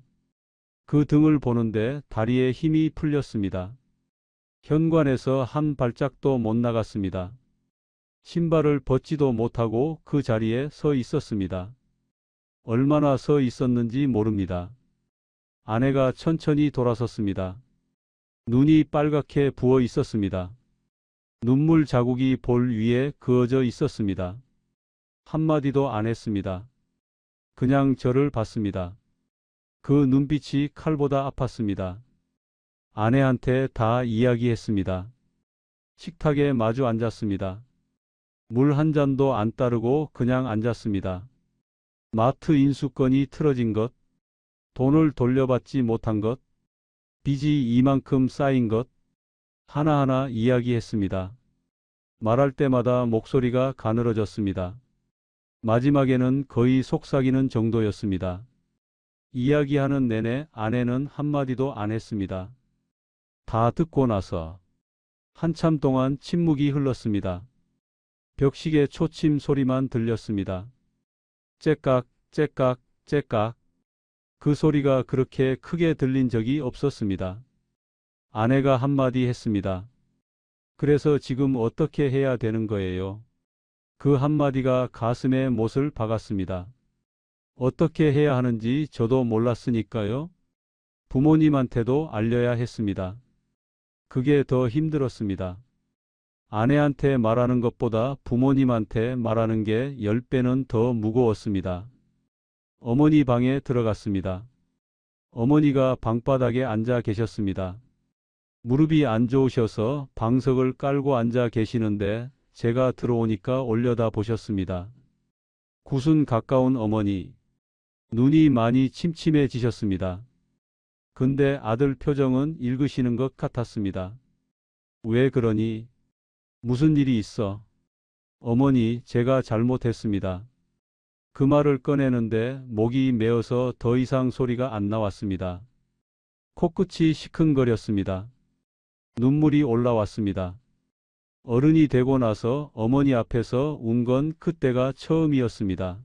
그 등을 보는데 다리에 힘이 풀렸습니다. 현관에서 한 발짝도 못 나갔습니다. 신발을 벗지도 못하고 그 자리에 서 있었습니다. 얼마나 서 있었는지 모릅니다. 아내가 천천히 돌아섰습니다. 눈이 빨갛게 부어 있었습니다. 눈물 자국이 볼 위에 그어져 있었습니다. 한마디도 안 했습니다. 그냥 저를 봤습니다. 그 눈빛이 칼보다 아팠습니다. 아내한테 다 이야기했습니다. 식탁에 마주 앉았습니다. 물 한 잔도 안 따르고 그냥 앉았습니다. 마트 인수권이 틀어진 것, 돈을 돌려받지 못한 것, 빚이 이만큼 쌓인 것, 하나하나 이야기했습니다. 말할 때마다 목소리가 가늘어졌습니다. 마지막에는 거의 속삭이는 정도였습니다. 이야기하는 내내 아내는 한마디도 안 했습니다. 다 듣고 나서 한참 동안 침묵이 흘렀습니다. 벽시계 초침 소리만 들렸습니다. 째깍, 째깍, 째깍. 그 소리가 그렇게 크게 들린 적이 없었습니다. 아내가 한마디 했습니다. 그래서 지금 어떻게 해야 되는 거예요? 그 한마디가 가슴에 못을 박았습니다. 어떻게 해야 하는지 저도 몰랐으니까요. 부모님한테도 알려야 했습니다. 그게 더 힘들었습니다. 아내한테 말하는 것보다 부모님한테 말하는 게 10배는 더 무거웠습니다. 어머니 방에 들어갔습니다. 어머니가 방바닥에 앉아 계셨습니다. 무릎이 안 좋으셔서 방석을 깔고 앉아 계시는데 제가 들어오니까 올려다 보셨습니다. 굿은 가까운 어머니. 눈이 많이 침침해지셨습니다. 근데 아들 표정은 읽으시는 것 같았습니다. 왜 그러니? 무슨 일이 있어? 어머니, 제가 잘못했습니다. 그 말을 꺼내는데 목이 메어서 더 이상 소리가 안 나왔습니다. 코끝이 시큰거렸습니다. 눈물이 올라왔습니다. 어른이 되고 나서 어머니 앞에서 운 건 그때가 처음이었습니다.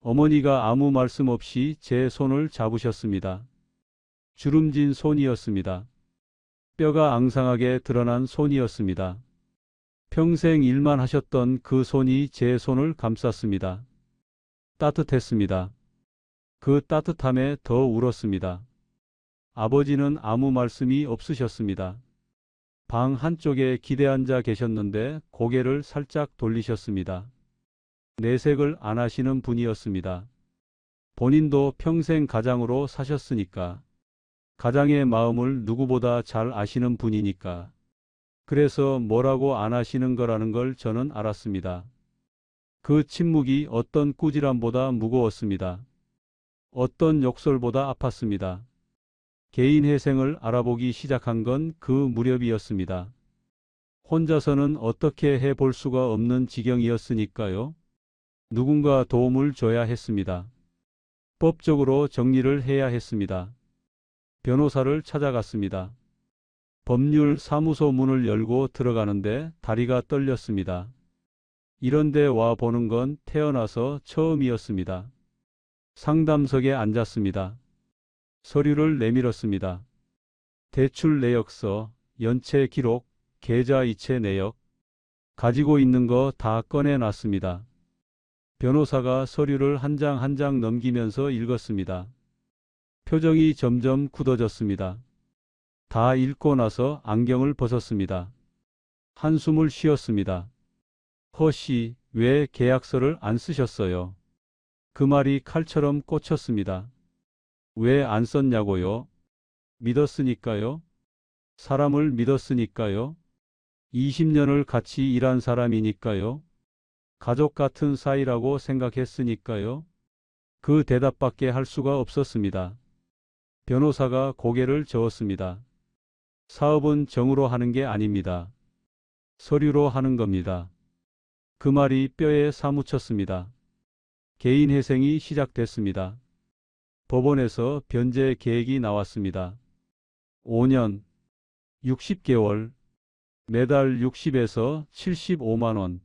어머니가 아무 말씀 없이 제 손을 잡으셨습니다. 주름진 손이었습니다. 뼈가 앙상하게 드러난 손이었습니다. 평생 일만 하셨던 그 손이 제 손을 감쌌습니다. 따뜻했습니다. 그 따뜻함에 더 울었습니다. 아버지는 아무 말씀이 없으셨습니다. 방 한쪽에 기대앉아 계셨는데 고개를 살짝 돌리셨습니다. 내색을 안 하시는 분이었습니다. 본인도 평생 가장으로 사셨으니까, 가장의 마음을 누구보다 잘 아시는 분이니까, 그래서 뭐라고 안 하시는 거라는 걸 저는 알았습니다. 그 침묵이 어떤 꾸지람보다 무거웠습니다. 어떤 욕설보다 아팠습니다. 개인 회생을 알아보기 시작한 건 그 무렵이었습니다. 혼자서는 어떻게 해볼 수가 없는 지경이었으니까요. 누군가 도움을 줘야 했습니다. 법적으로 정리를 해야 했습니다. 변호사를 찾아갔습니다. 법률 사무소 문을 열고 들어가는데 다리가 떨렸습니다. 이런데 와 보는 건 태어나서 처음이었습니다. 상담석에 앉았습니다. 서류를 내밀었습니다. 대출 내역서, 연체 기록, 계좌 이체 내역, 가지고 있는 거 다 꺼내놨습니다. 변호사가 서류를 한 장 한 장 넘기면서 읽었습니다. 표정이 점점 굳어졌습니다. 다 읽고 나서 안경을 벗었습니다. 한숨을 쉬었습니다. 허씨, 왜 계약서를 안 쓰셨어요? 그 말이 칼처럼 꽂혔습니다. 왜 안 썼냐고요? 믿었으니까요. 사람을 믿었으니까요. 20년을 같이 일한 사람이니까요. 가족 같은 사이라고 생각했으니까요. 그 대답밖에 할 수가 없었습니다. 변호사가 고개를 저었습니다. 사업은 정으로 하는 게 아닙니다. 서류로 하는 겁니다. 그 말이 뼈에 사무쳤습니다. 개인 회생이 시작됐습니다. 법원에서 변제 계획이 나왔습니다. 5년, 60개월, 매달 60에서 75만 원.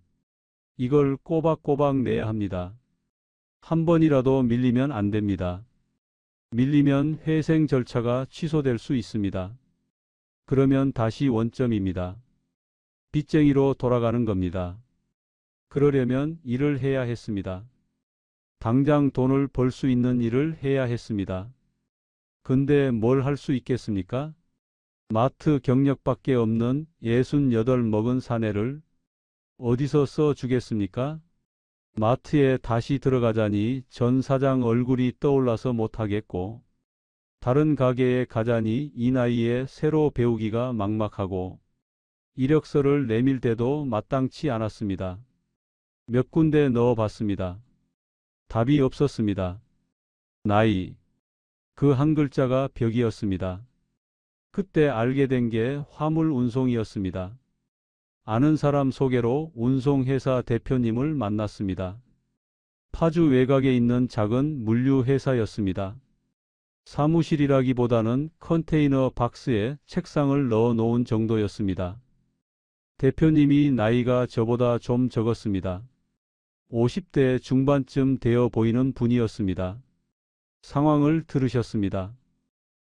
이걸 꼬박꼬박 내야 합니다. 한 번이라도 밀리면 안 됩니다. 밀리면 회생 절차가 취소될 수 있습니다. 그러면 다시 원점입니다. 빚쟁이로 돌아가는 겁니다. 그러려면 일을 해야 했습니다. 당장 돈을 벌 수 있는 일을 해야 했습니다. 근데 뭘 할 수 있겠습니까? 마트 경력밖에 없는 68 먹은 사내를 어디서 써 주겠습니까? 마트에 다시 들어가자니 전 사장 얼굴이 떠올라서 못하겠고, 다른 가게에 가자니 이 나이에 새로 배우기가 막막하고, 이력서를 내밀 때도 마땅치 않았습니다. 몇 군데 넣어봤습니다. 답이 없었습니다. 나이. 그 한 글자가 벽이었습니다. 그때 알게 된 게 화물 운송이었습니다. 아는 사람 소개로 운송회사 대표님을 만났습니다. 파주 외곽에 있는 작은 물류회사였습니다. 사무실이라기보다는 컨테이너 박스에 책상을 넣어 놓은 정도였습니다. 대표님이 나이가 저보다 좀 적었습니다. 50대 중반쯤 되어 보이는 분이었습니다. 상황을 들으셨습니다.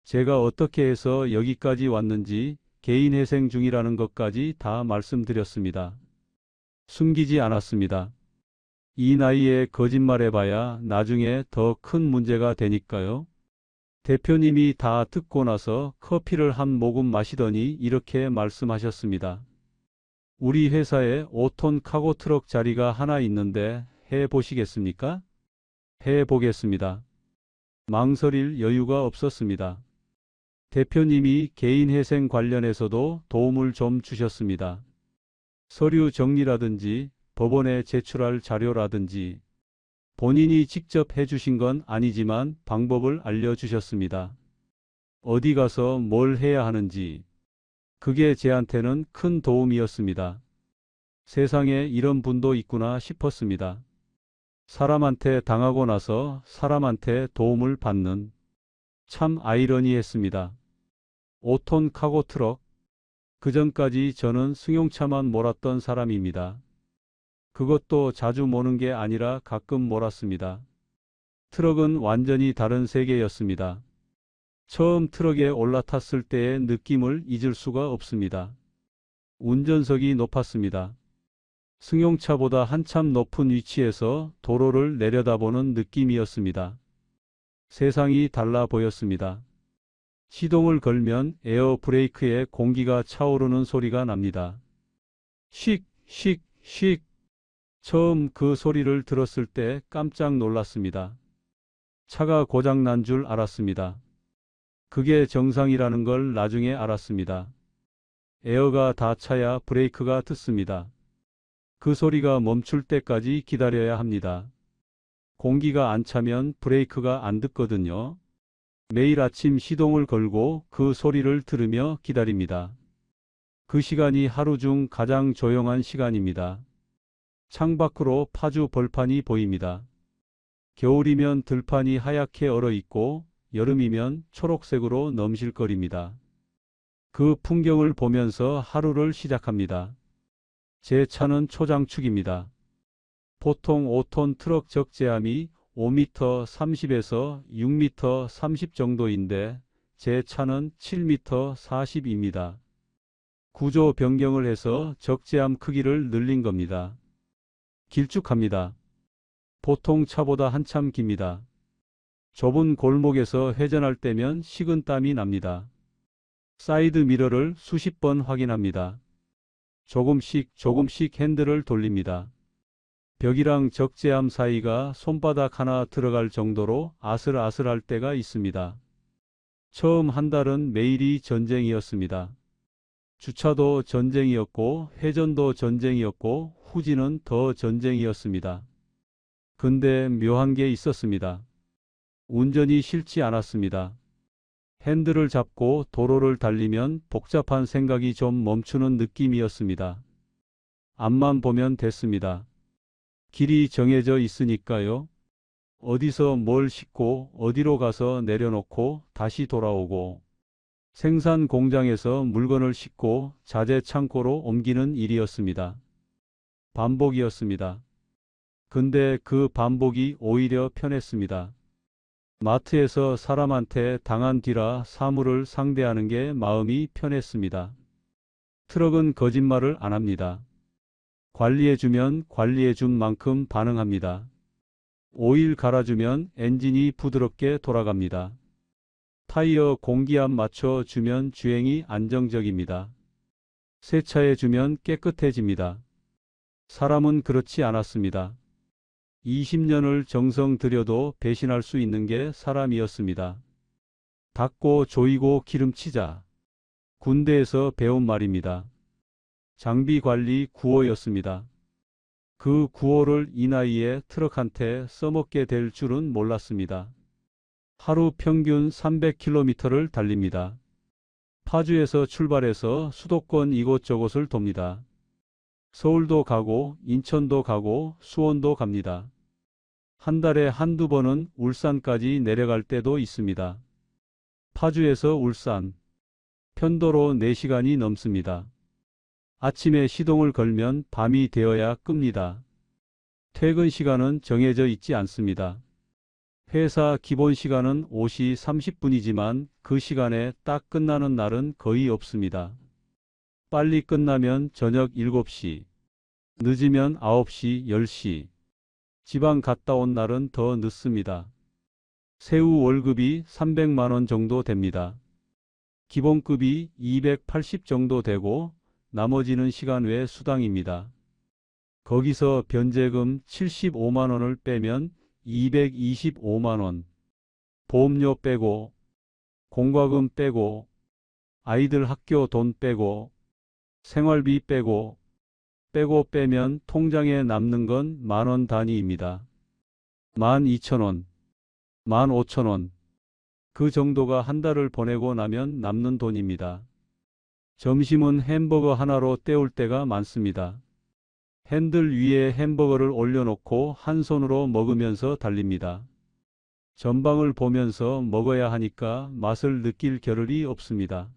제가 어떻게 해서 여기까지 왔는지, 개인 회생 중이라는 것까지 다 말씀드렸습니다. 숨기지 않았습니다. 이 나이에 거짓말해봐야 나중에 더 큰 문제가 되니까요. 대표님이 다 듣고 나서 커피를 한 모금 마시더니 이렇게 말씀하셨습니다. 우리 회사에 5톤 카고 트럭 자리가 하나 있는데 해보시겠습니까? 해보겠습니다. 망설일 여유가 없었습니다. 대표님이 개인 회생 관련해서도 도움을 좀 주셨습니다. 서류 정리라든지 법원에 제출할 자료라든지 본인이 직접 해주신 건 아니지만 방법을 알려주셨습니다. 어디 가서 뭘 해야 하는지. 그게 제한테는 큰 도움이었습니다. 세상에 이런 분도 있구나 싶었습니다. 사람한테 당하고 나서 사람한테 도움을 받는. 참 아이러니했습니다. 5톤 카고 트럭. 그전까지 저는 승용차만 몰았던 사람입니다. 그것도 자주 모는 게 아니라 가끔 몰았습니다. 트럭은 완전히 다른 세계였습니다. 처음 트럭에 올라탔을 때의 느낌을 잊을 수가 없습니다. 운전석이 높았습니다. 승용차보다 한참 높은 위치에서 도로를 내려다보는 느낌이었습니다. 세상이 달라 보였습니다. 시동을 걸면 에어 브레이크에 공기가 차오르는 소리가 납니다. 씩, 씩, 씩. 처음 그 소리를 들었을 때 깜짝 놀랐습니다. 차가 고장 난 줄 알았습니다. 그게 정상이라는 걸 나중에 알았습니다. 에어가 다 차야 브레이크가 트습니다. 그 소리가 멈출 때까지 기다려야 합니다. 공기가 안 차면 브레이크가 안 듣거든요. 매일 아침 시동을 걸고 그 소리를 들으며 기다립니다. 그 시간이 하루 중 가장 조용한 시간입니다. 창밖으로 파주 벌판이 보입니다. 겨울이면 들판이 하얗게 얼어있고 여름이면 초록색으로 넘실거립니다. 그 풍경을 보면서 하루를 시작합니다. 제 차는 초장축입니다. 보통 5톤 트럭 적재함이 5m 30에서 6m 30 정도인데 제 차는 7m 40입니다. 구조 변경을 해서 적재함 크기를 늘린 겁니다. 길쭉합니다. 보통 차보다 한참 깁니다. 좁은 골목에서 회전할 때면 식은땀이 납니다. 사이드 미러를 수십 번 확인합니다. 조금씩 핸들을 돌립니다. 벽이랑 적재함 사이가 손바닥 하나 들어갈 정도로 아슬아슬할 때가 있습니다. 처음 한 달은 매일이 전쟁이었습니다. 주차도 전쟁이었고 회전도 전쟁이었고 후진은 더 전쟁이었습니다. 근데 묘한 게 있었습니다. 운전이 싫지 않았습니다. 핸들을 잡고 도로를 달리면 복잡한 생각이 좀 멈추는 느낌이었습니다. 앞만 보면 됐습니다. 길이 정해져 있으니까요. 어디서 뭘 싣고 어디로 가서 내려놓고 다시 돌아오고 생산 공장에서 물건을 싣고 자재 창고로 옮기는 일이었습니다. 반복이었습니다. 근데 그 반복이 오히려 편했습니다. 마트에서 사람한테 당한 뒤라 사물을 상대하는 게 마음이 편했습니다. 트럭은 거짓말을 안 합니다. 관리해주면 관리해준 만큼 반응합니다. 오일 갈아주면 엔진이 부드럽게 돌아갑니다. 타이어 공기압 맞춰주면 주행이 안정적입니다. 세차해주면 깨끗해집니다. 사람은 그렇지 않았습니다. 20년을 정성 들여도 배신할 수 있는 게 사람이었습니다. 닦고 조이고 기름치자. 군대에서 배운 말입니다. 장비 관리 구호였습니다. 그 구호를 이 나이에 트럭한테 써먹게 될 줄은 몰랐습니다. 하루 평균 300km를 달립니다. 파주에서 출발해서 수도권 이곳저곳을 돕니다. 서울도 가고 인천도 가고 수원도 갑니다. 한 달에 한두 번은 울산까지 내려갈 때도 있습니다. 파주에서 울산, 편도로 4시간이 넘습니다. 아침에 시동을 걸면 밤이 되어야 끕니다. 퇴근 시간은 정해져 있지 않습니다. 회사 기본 시간은 5시 30분이지만 그 시간에 딱 끝나는 날은 거의 없습니다. 빨리 끝나면 저녁 7시, 늦으면 9시, 10시. 지방 갔다 온 날은 더 늦습니다. 세후 월급이 300만 원 정도 됩니다. 기본급이 280 정도 되고 나머지는 시간 외 수당입니다. 거기서 변제금 75만 원을 빼면 225만 원, 보험료 빼고, 공과금 빼고, 아이들 학교 돈 빼고, 생활비 빼고 빼면 통장에 남는 건 10,000원 단위입니다. 12,000원, 15,000원. 그 정도가 한 달을 보내고 나면 남는 돈입니다. 점심은 햄버거 하나로 때울 때가 많습니다. 핸들 위에 햄버거를 올려놓고 한 손으로 먹으면서 달립니다. 전방을 보면서 먹어야 하니까 맛을 느낄 겨를이 없습니다.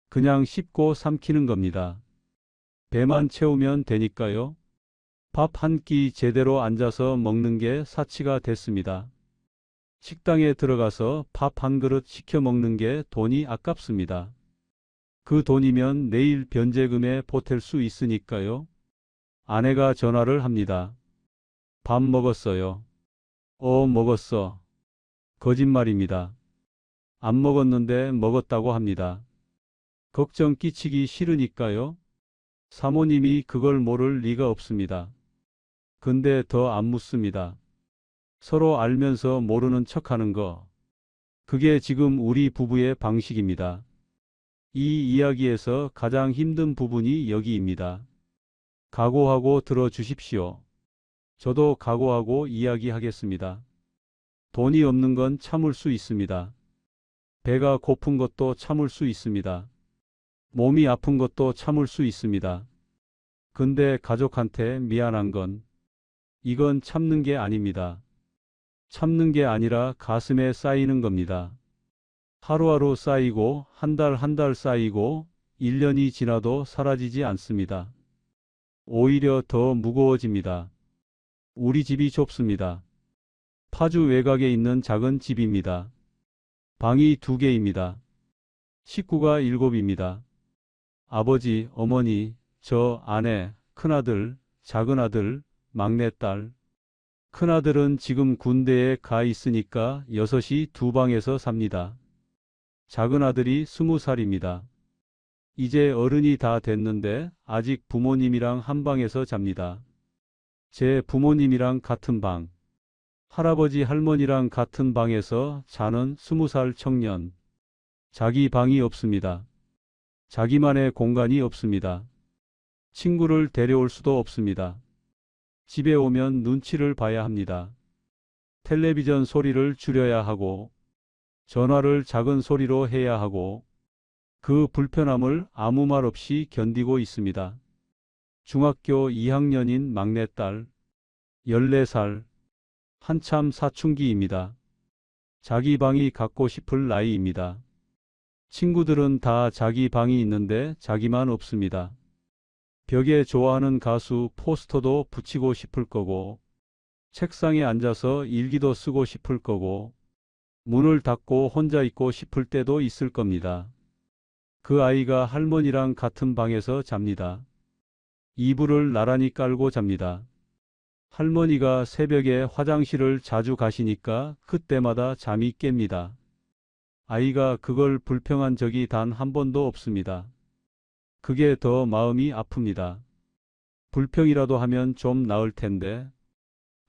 그냥 씹고 삼키는 겁니다. 배만 채우면 되니까요. 밥 한 끼 제대로 앉아서 먹는 게 사치가 됐습니다. 식당에 들어가서 밥 한 그릇 시켜 먹는 게 돈이 아깝습니다. 그 돈이면 내일 변제금에 보탤 수 있으니까요. 아내가 전화를 합니다. 밥 먹었어요. 먹었어. 거짓말입니다. 안 먹었는데 먹었다고 합니다. 걱정 끼치기 싫으니까요. 사모님이 그걸 모를 리가 없습니다. 근데 더 안 묻습니다. 서로 알면서 모르는 척하는 거. 그게 지금 우리 부부의 방식입니다. 이 이야기에서 가장 힘든 부분이 여기입니다. 각오하고 들어주십시오. 저도 각오하고 이야기하겠습니다. 돈이 없는 건 참을 수 있습니다. 배가 고픈 것도 참을 수 있습니다. 몸이 아픈 것도 참을 수 있습니다. 근데 가족한테 미안한 건 이건 참는 게 아닙니다. 참는 게 아니라 가슴에 쌓이는 겁니다. 하루하루 쌓이고 한 달 쌓이고 1년이 지나도 사라지지 않습니다. 오히려 더 무거워집니다. 우리 집이 좁습니다. 파주 외곽에 있는 작은 집입니다. 방이 2개입니다. 식구가 7입니다. 아버지, 어머니, 저, 아내, 큰아들, 작은아들, 막내딸. 큰아들은 지금 군대에 가 있으니까 6이 2방에서 삽니다. 작은아들이 20살입니다. 이제 어른이 다 됐는데 아직 부모님이랑 한 방에서 잡니다. 제 부모님이랑 같은 방. 할아버지 할머니랑 같은 방에서 자는 20살 청년. 자기 방이 없습니다. 자기만의 공간이 없습니다. 친구를 데려올 수도 없습니다. 집에 오면 눈치를 봐야 합니다. 텔레비전 소리를 줄여야 하고, 전화를 작은 소리로 해야 하고, 그 불편함을 아무 말 없이 견디고 있습니다. 중학교 2학년인 막내딸, 14살, 한참 사춘기입니다. 자기 방이 갖고 싶을 나이입니다. 친구들은 다 자기 방이 있는데 자기만 없습니다. 벽에 좋아하는 가수 포스터도 붙이고 싶을 거고, 책상에 앉아서 일기도 쓰고 싶을 거고, 문을 닫고 혼자 있고 싶을 때도 있을 겁니다. 그 아이가 할머니랑 같은 방에서 잡니다. 이불을 나란히 깔고 잡니다. 할머니가 새벽에 화장실을 자주 가시니까 그때마다 잠이 깹니다. 아이가 그걸 불평한 적이 단 한 번도 없습니다. 그게 더 마음이 아픕니다. 불평이라도 하면 좀 나을 텐데.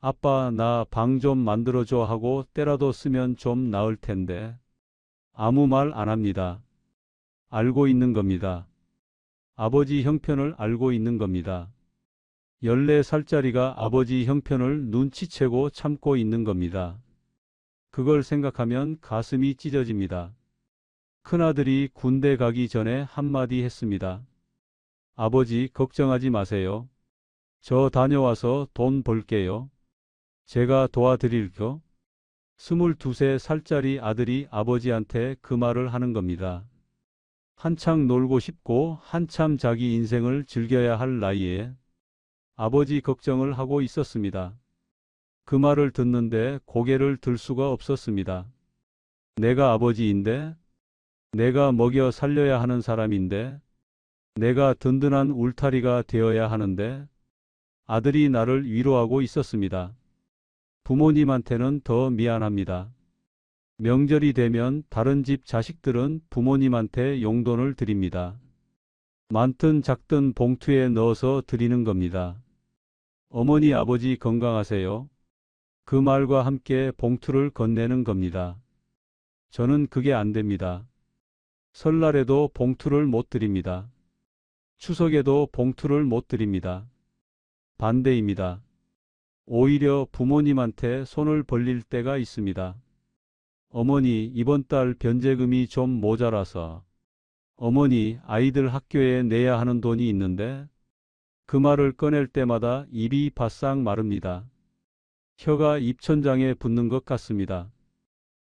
아빠, 나 방 좀 만들어줘 하고 때라도 쓰면 좀 나을 텐데. 아무 말 안 합니다. 알고 있는 겁니다. 아버지 형편을 알고 있는 겁니다. 14살짜리가 아버지 형편을 눈치채고 참고 있는 겁니다. 그걸 생각하면 가슴이 찢어집니다. 큰아들이 군대 가기 전에 한마디 했습니다. 아버지, 걱정하지 마세요. 저 다녀와서 돈 벌게요. 제가 도와드릴게요. 22살짜리 아들이 아버지한테 그 말을 하는 겁니다. 한창 놀고 싶고 한참 자기 인생을 즐겨야 할 나이에 아버지 걱정을 하고 있었습니다. 그 말을 듣는데 고개를 들 수가 없었습니다. 내가 아버지인데, 내가 먹여 살려야 하는 사람인데, 내가 든든한 울타리가 되어야 하는데, 아들이 나를 위로하고 있었습니다. 부모님한테는 더 미안합니다. 명절이 되면 다른 집 자식들은 부모님한테 용돈을 드립니다. 많든 작든 봉투에 넣어서 드리는 겁니다. 어머니 아버지 건강하세요. 그 말과 함께 봉투를 건네는 겁니다. 저는 그게 안 됩니다. 설날에도 봉투를 못 드립니다. 추석에도 봉투를 못 드립니다. 반대입니다. 오히려 부모님한테 손을 벌릴 때가 있습니다. 어머니, 이번 달 변제금이 좀 모자라서. 어머니, 아이들 학교에 내야 하는 돈이 있는데. 그 말을 꺼낼 때마다 입이 바싹 마릅니다. 혀가 입천장에 붙는 것 같습니다.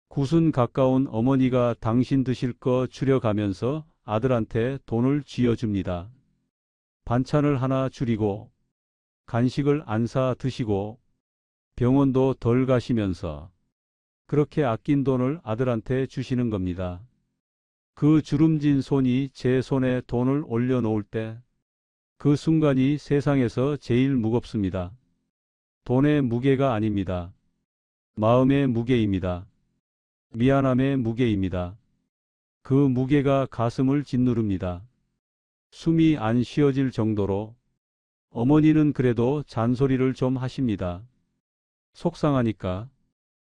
굿은 가까운 어머니가 당신 드실 거 줄여가면서 아들한테 돈을 쥐어줍니다. 반찬을 하나 줄이고 간식을 안 사 드시고 병원도 덜 가시면서 그렇게 아낀 돈을 아들한테 주시는 겁니다. 그 주름진 손이 제 손에 돈을 올려놓을 때 그 순간이 세상에서 제일 무겁습니다. 돈의 무게가 아닙니다. 마음의 무게입니다. 미안함의 무게입니다. 그 무게가 가슴을 짓누릅니다. 숨이 안 쉬어질 정도로. 어머니는 그래도 잔소리를 좀 하십니다. 속상하니까.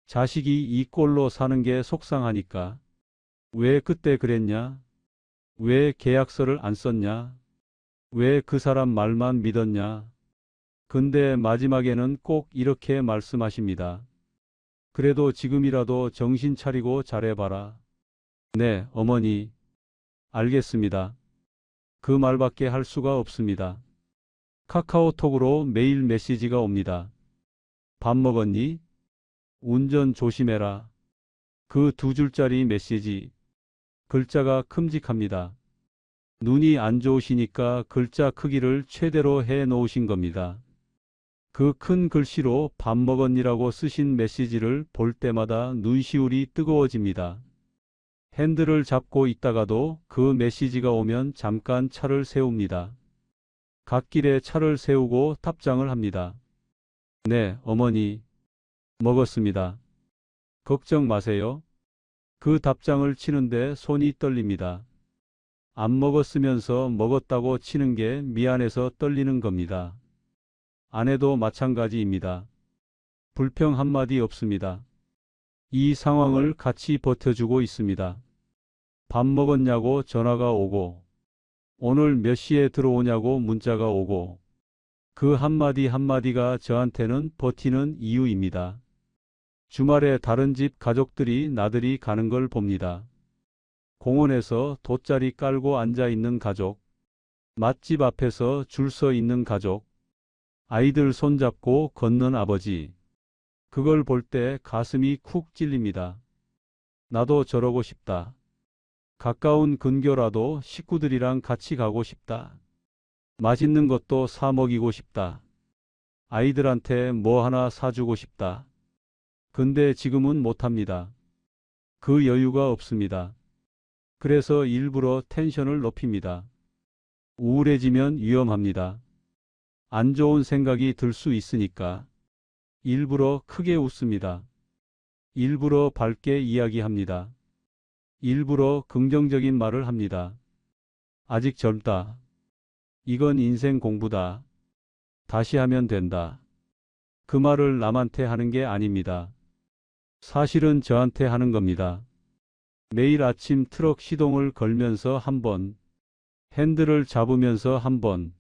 자식이 이 꼴로 사는 게 속상하니까. 왜 그때 그랬냐? 왜 계약서를 안 썼냐? 왜 그 사람 말만 믿었냐? 근데 마지막에는 꼭 이렇게 말씀하십니다. 그래도 지금이라도 정신 차리고 잘해봐라. 네, 어머니. 알겠습니다. 그 말밖에 할 수가 없습니다. 카카오톡으로 매일 메시지가 옵니다. 밥 먹었니? 운전 조심해라. 그 두 줄짜리 메시지. 글자가 큼직합니다. 눈이 안 좋으시니까 글자 크기를 최대로 해 놓으신 겁니다. 그 큰 글씨로 밥 먹었니라고 쓰신 메시지를 볼 때마다 눈시울이 뜨거워집니다. 핸들을 잡고 있다가도 그 메시지가 오면 잠깐 차를 세웁니다. 갓길에 차를 세우고 탑장을 합니다. 네, 어머니. 먹었습니다. 걱정 마세요. 그 답장을 치는데 손이 떨립니다. 안 먹었으면서 먹었다고 치는 게 미안해서 떨리는 겁니다. 아내도 마찬가지입니다. 불평 한마디 없습니다. 이 상황을 같이 버텨주고 있습니다. 밥 먹었냐고 전화가 오고, 오늘 몇 시에 들어오냐고 문자가 오고, 그 한마디 한마디가 저한테는 버티는 이유입니다. 주말에 다른 집 가족들이 나들이 가는 걸 봅니다. 공원에서 돗자리 깔고 앉아 있는 가족, 맛집 앞에서 줄 서 있는 가족, 아이들 손잡고 걷는 아버지. 그걸 볼 때 가슴이 쿡 찔립니다. 나도 저러고 싶다. 가까운 근교라도 식구들이랑 같이 가고 싶다. 맛있는 것도 사 먹이고 싶다. 아이들한테 뭐 하나 사주고 싶다. 근데 지금은 못합니다. 그 여유가 없습니다. 그래서 일부러 텐션을 높입니다. 우울해지면 위험합니다. 안 좋은 생각이 들 수 있으니까. 일부러 크게 웃습니다. 일부러 밝게 이야기합니다. 일부러 긍정적인 말을 합니다. 아직 젊다. 이건 인생 공부다. 다시 하면 된다. 그 말을 남한테 하는 게 아닙니다. 사실은 저한테 하는 겁니다. 매일 아침 트럭 시동을 걸면서 한 번, 핸들을 잡으면서 한 번,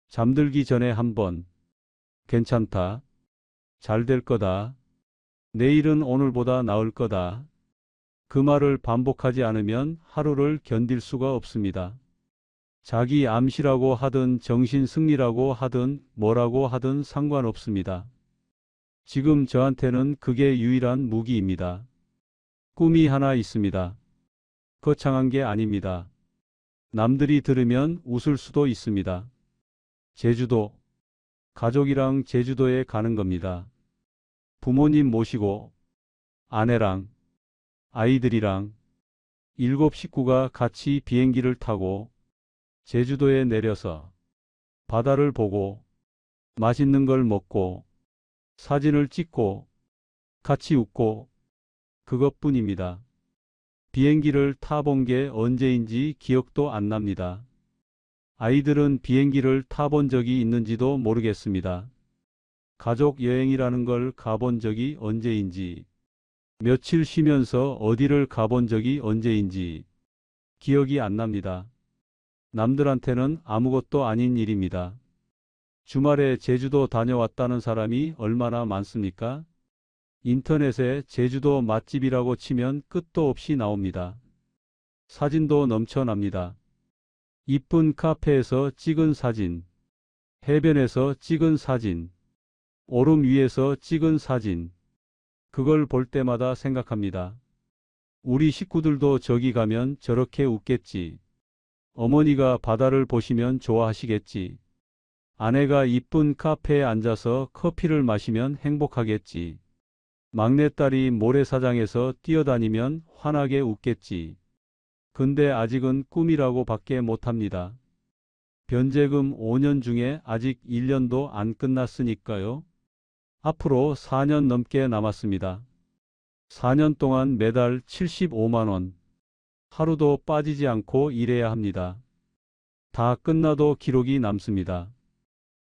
잠들기 전에 한 번, 괜찮다. 잘 될 거다. 내일은 오늘보다 나을 거다. 그 말을 반복하지 않으면 하루를 견딜 수가 없습니다. 자기 암시라고 하든 정신 승리라고 하든 뭐라고 하든 상관없습니다. 지금 저한테는 그게 유일한 무기입니다. 꿈이 하나 있습니다. 거창한 게 아닙니다. 남들이 들으면 웃을 수도 있습니다. 제주도. 가족이랑 제주도에 가는 겁니다. 부모님 모시고 아내랑 아이들이랑 7 식구가 같이 비행기를 타고 제주도에 내려서 바다를 보고 맛있는 걸 먹고 사진을 찍고 같이 웃고 그것뿐입니다. 비행기를 타본 게 언제인지 기억도 안 납니다. 아이들은 비행기를 타본 적이 있는지도 모르겠습니다. 가족 여행이라는 걸 가본 적이 언제인지, 며칠 쉬면서 어디를 가본 적이 언제인지 기억이 안 납니다. 남들한테는 아무것도 아닌 일입니다. 주말에 제주도 다녀왔다는 사람이 얼마나 많습니까? 인터넷에 제주도 맛집이라고 치면 끝도 없이 나옵니다. 사진도 넘쳐납니다. 이쁜 카페에서 찍은 사진, 해변에서 찍은 사진, 오름 위에서 찍은 사진. 그걸 볼 때마다 생각합니다. 우리 식구들도 저기 가면 저렇게 웃겠지. 어머니가 바다를 보시면 좋아하시겠지. 아내가 이쁜 카페에 앉아서 커피를 마시면 행복하겠지. 막내딸이 모래사장에서 뛰어다니면 환하게 웃겠지. 근데 아직은 꿈이라고 밖에 못합니다. 변제금 5년 중에 아직 1년도 안 끝났으니까요. 앞으로 4년 넘게 남았습니다. 4년 동안 매달 75만 원. 하루도 빠지지 않고 일해야 합니다. 다 끝나도 기록이 남습니다.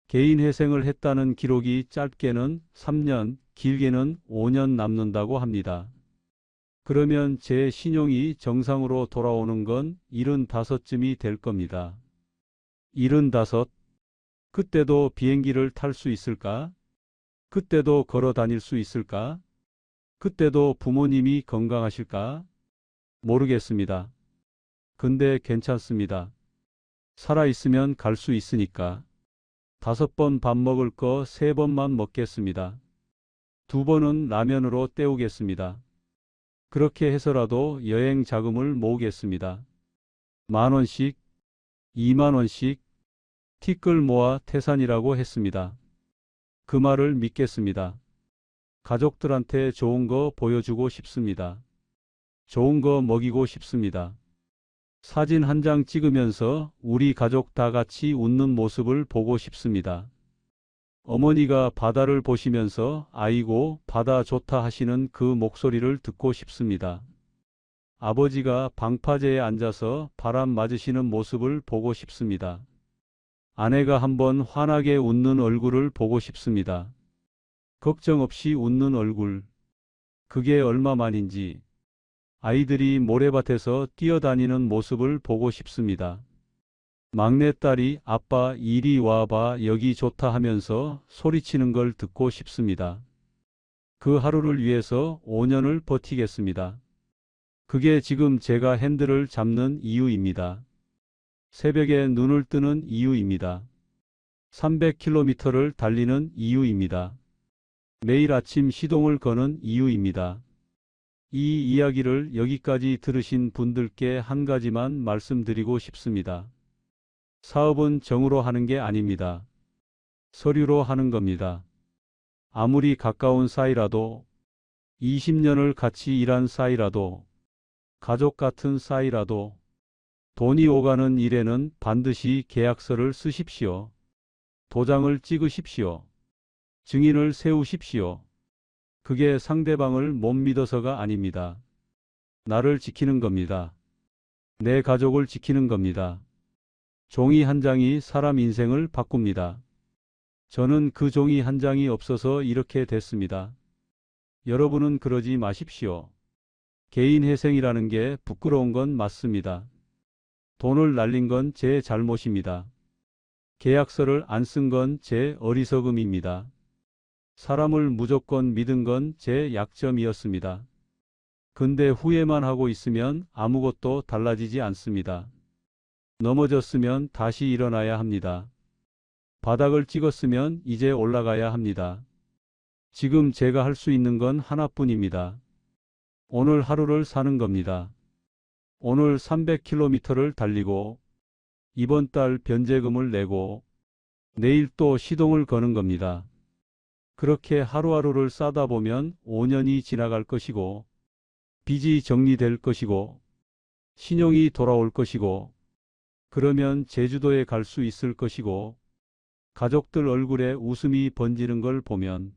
개인 회생을 했다는 기록이 짧게는 3년, 길게는 5년 남는다고 합니다. 그러면 제 신용이 정상으로 돌아오는 건 75쯤이 될 겁니다. 75? 그때도 비행기를 탈 수 있을까? 그때도 걸어 다닐 수 있을까? 그때도 부모님이 건강하실까? 모르겠습니다. 근데 괜찮습니다. 살아있으면 갈 수 있으니까. 5번 밥 먹을 거 3번만 먹겠습니다. 2번은 라면으로 때우겠습니다. 그렇게 해서라도 여행 자금을 모으겠습니다. 10,000원씩, 20,000원씩 티끌 모아 태산이라고 했습니다. 그 말을 믿겠습니다. 가족들한테 좋은 거 보여주고 싶습니다. 좋은 거 먹이고 싶습니다. 사진 한 장 찍으면서 우리 가족 다 같이 웃는 모습을 보고 싶습니다. 어머니가 바다를 보시면서 아이고 바다 좋다 하시는 그 목소리를 듣고 싶습니다. 아버지가 방파제에 앉아서 바람 맞으시는 모습을 보고 싶습니다. 아내가 한번 환하게 웃는 얼굴을 보고 싶습니다. 걱정 없이 웃는 얼굴. 그게 얼마만인지. 아이들이 모래밭에서 뛰어다니는 모습을 보고 싶습니다. 막내딸이 아빠 이리 와봐 여기 좋다 하면서 소리치는 걸 듣고 싶습니다. 그 하루를 위해서 5년을 버티겠습니다. 그게 지금 제가 핸들을 잡는 이유입니다. 새벽에 눈을 뜨는 이유입니다. 300km를 달리는 이유입니다. 매일 아침 시동을 거는 이유입니다. 이 이야기를 여기까지 들으신 분들께 한 가지만 말씀드리고 싶습니다. 사업은 정으로 하는 게 아닙니다. 서류로 하는 겁니다. 아무리 가까운 사이라도 20년을 같이 일한 사이라도 가족 같은 사이라도 돈이 오가는 일에는 반드시 계약서를 쓰십시오. 도장을 찍으십시오. 증인을 세우십시오. 그게 상대방을 못 믿어서가 아닙니다. 나를 지키는 겁니다. 내 가족을 지키는 겁니다. 종이 한 장이 사람 인생을 바꿉니다. 저는 그 종이 한 장이 없어서 이렇게 됐습니다. 여러분은 그러지 마십시오. 개인 회생이라는 게 부끄러운 건 맞습니다. 돈을 날린 건 제 잘못입니다. 계약서를 안 쓴 건 제 어리석음입니다. 사람을 무조건 믿은 건 제 약점이었습니다. 근데 후회만 하고 있으면 아무것도 달라지지 않습니다. 넘어졌으면 다시 일어나야 합니다. 바닥을 찍었으면 이제 올라가야 합니다. 지금 제가 할 수 있는 건 하나뿐입니다. 오늘 하루를 사는 겁니다. 오늘 300km를 달리고 이번 달 변제금을 내고 내일 또 시동을 거는 겁니다. 그렇게 하루하루를 싸다 보면 5년이 지나갈 것이고 빚이 정리될 것이고 신용이 돌아올 것이고 그러면 제주도에 갈 수 있을 것이고 가족들 얼굴에 웃음이 번지는 걸 보면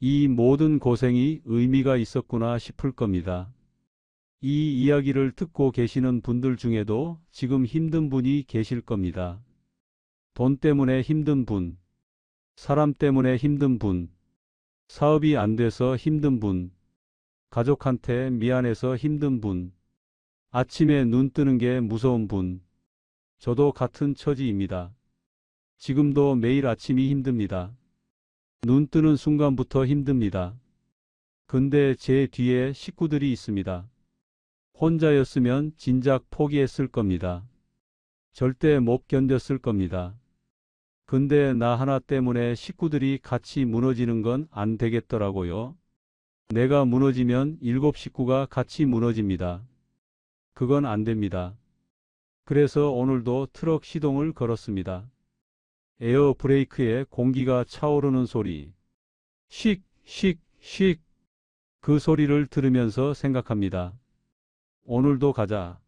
이 모든 고생이 의미가 있었구나 싶을 겁니다. 이 이야기를 듣고 계시는 분들 중에도 지금 힘든 분이 계실 겁니다. 돈 때문에 힘든 분, 사람 때문에 힘든 분, 사업이 안 돼서 힘든 분, 가족한테 미안해서 힘든 분, 아침에 눈 뜨는 게 무서운 분, 저도 같은 처지입니다. 지금도 매일 아침이 힘듭니다. 눈 뜨는 순간부터 힘듭니다. 근데 제 뒤에 식구들이 있습니다. 혼자였으면 진작 포기했을 겁니다. 절대 못 견뎠을 겁니다. 근데 나 하나 때문에 식구들이 같이 무너지는 건 안 되겠더라고요. 내가 무너지면 7 식구가 같이 무너집니다. 그건 안 됩니다. 그래서 오늘도 트럭 시동을 걸었습니다. 에어 브레이크에 공기가 차오르는 소리. 씩, 씩, 씩. 그 소리를 들으면서 생각합니다. 오늘도 가자.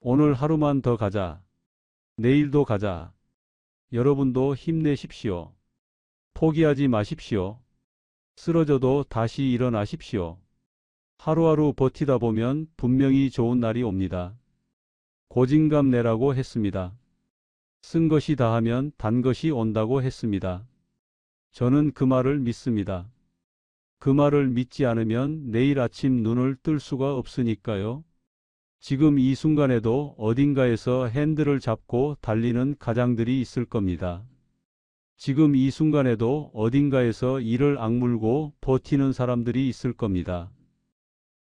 오늘 하루만 더 가자. 내일도 가자. 여러분도 힘내십시오. 포기하지 마십시오. 쓰러져도 다시 일어나십시오. 하루하루 버티다 보면 분명히 좋은 날이 옵니다. 고진감 내라고 했습니다. 쓴 것이 다하면 단 것이 온다고 했습니다. 저는 그 말을 믿습니다. 그 말을 믿지 않으면 내일 아침 눈을 뜰 수가 없으니까요. 지금 이 순간에도 어딘가에서 핸들을 잡고 달리는 가장들이 있을 겁니다. 지금 이 순간에도 어딘가에서 이를 악물고 버티는 사람들이 있을 겁니다.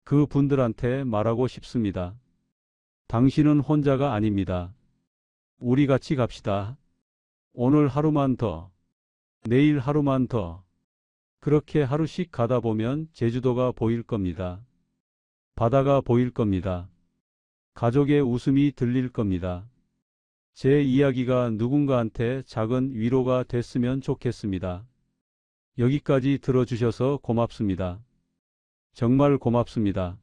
그 분들한테 말하고 싶습니다. 당신은 혼자가 아닙니다. 우리 같이 갑시다. 오늘 하루만 더, 내일 하루만 더. 그렇게 하루씩 가다 보면 제주도가 보일 겁니다. 바다가 보일 겁니다. 가족의 웃음이 들릴 겁니다. 제 이야기가 누군가한테 작은 위로가 됐으면 좋겠습니다. 여기까지 들어주셔서 고맙습니다. 정말 고맙습니다.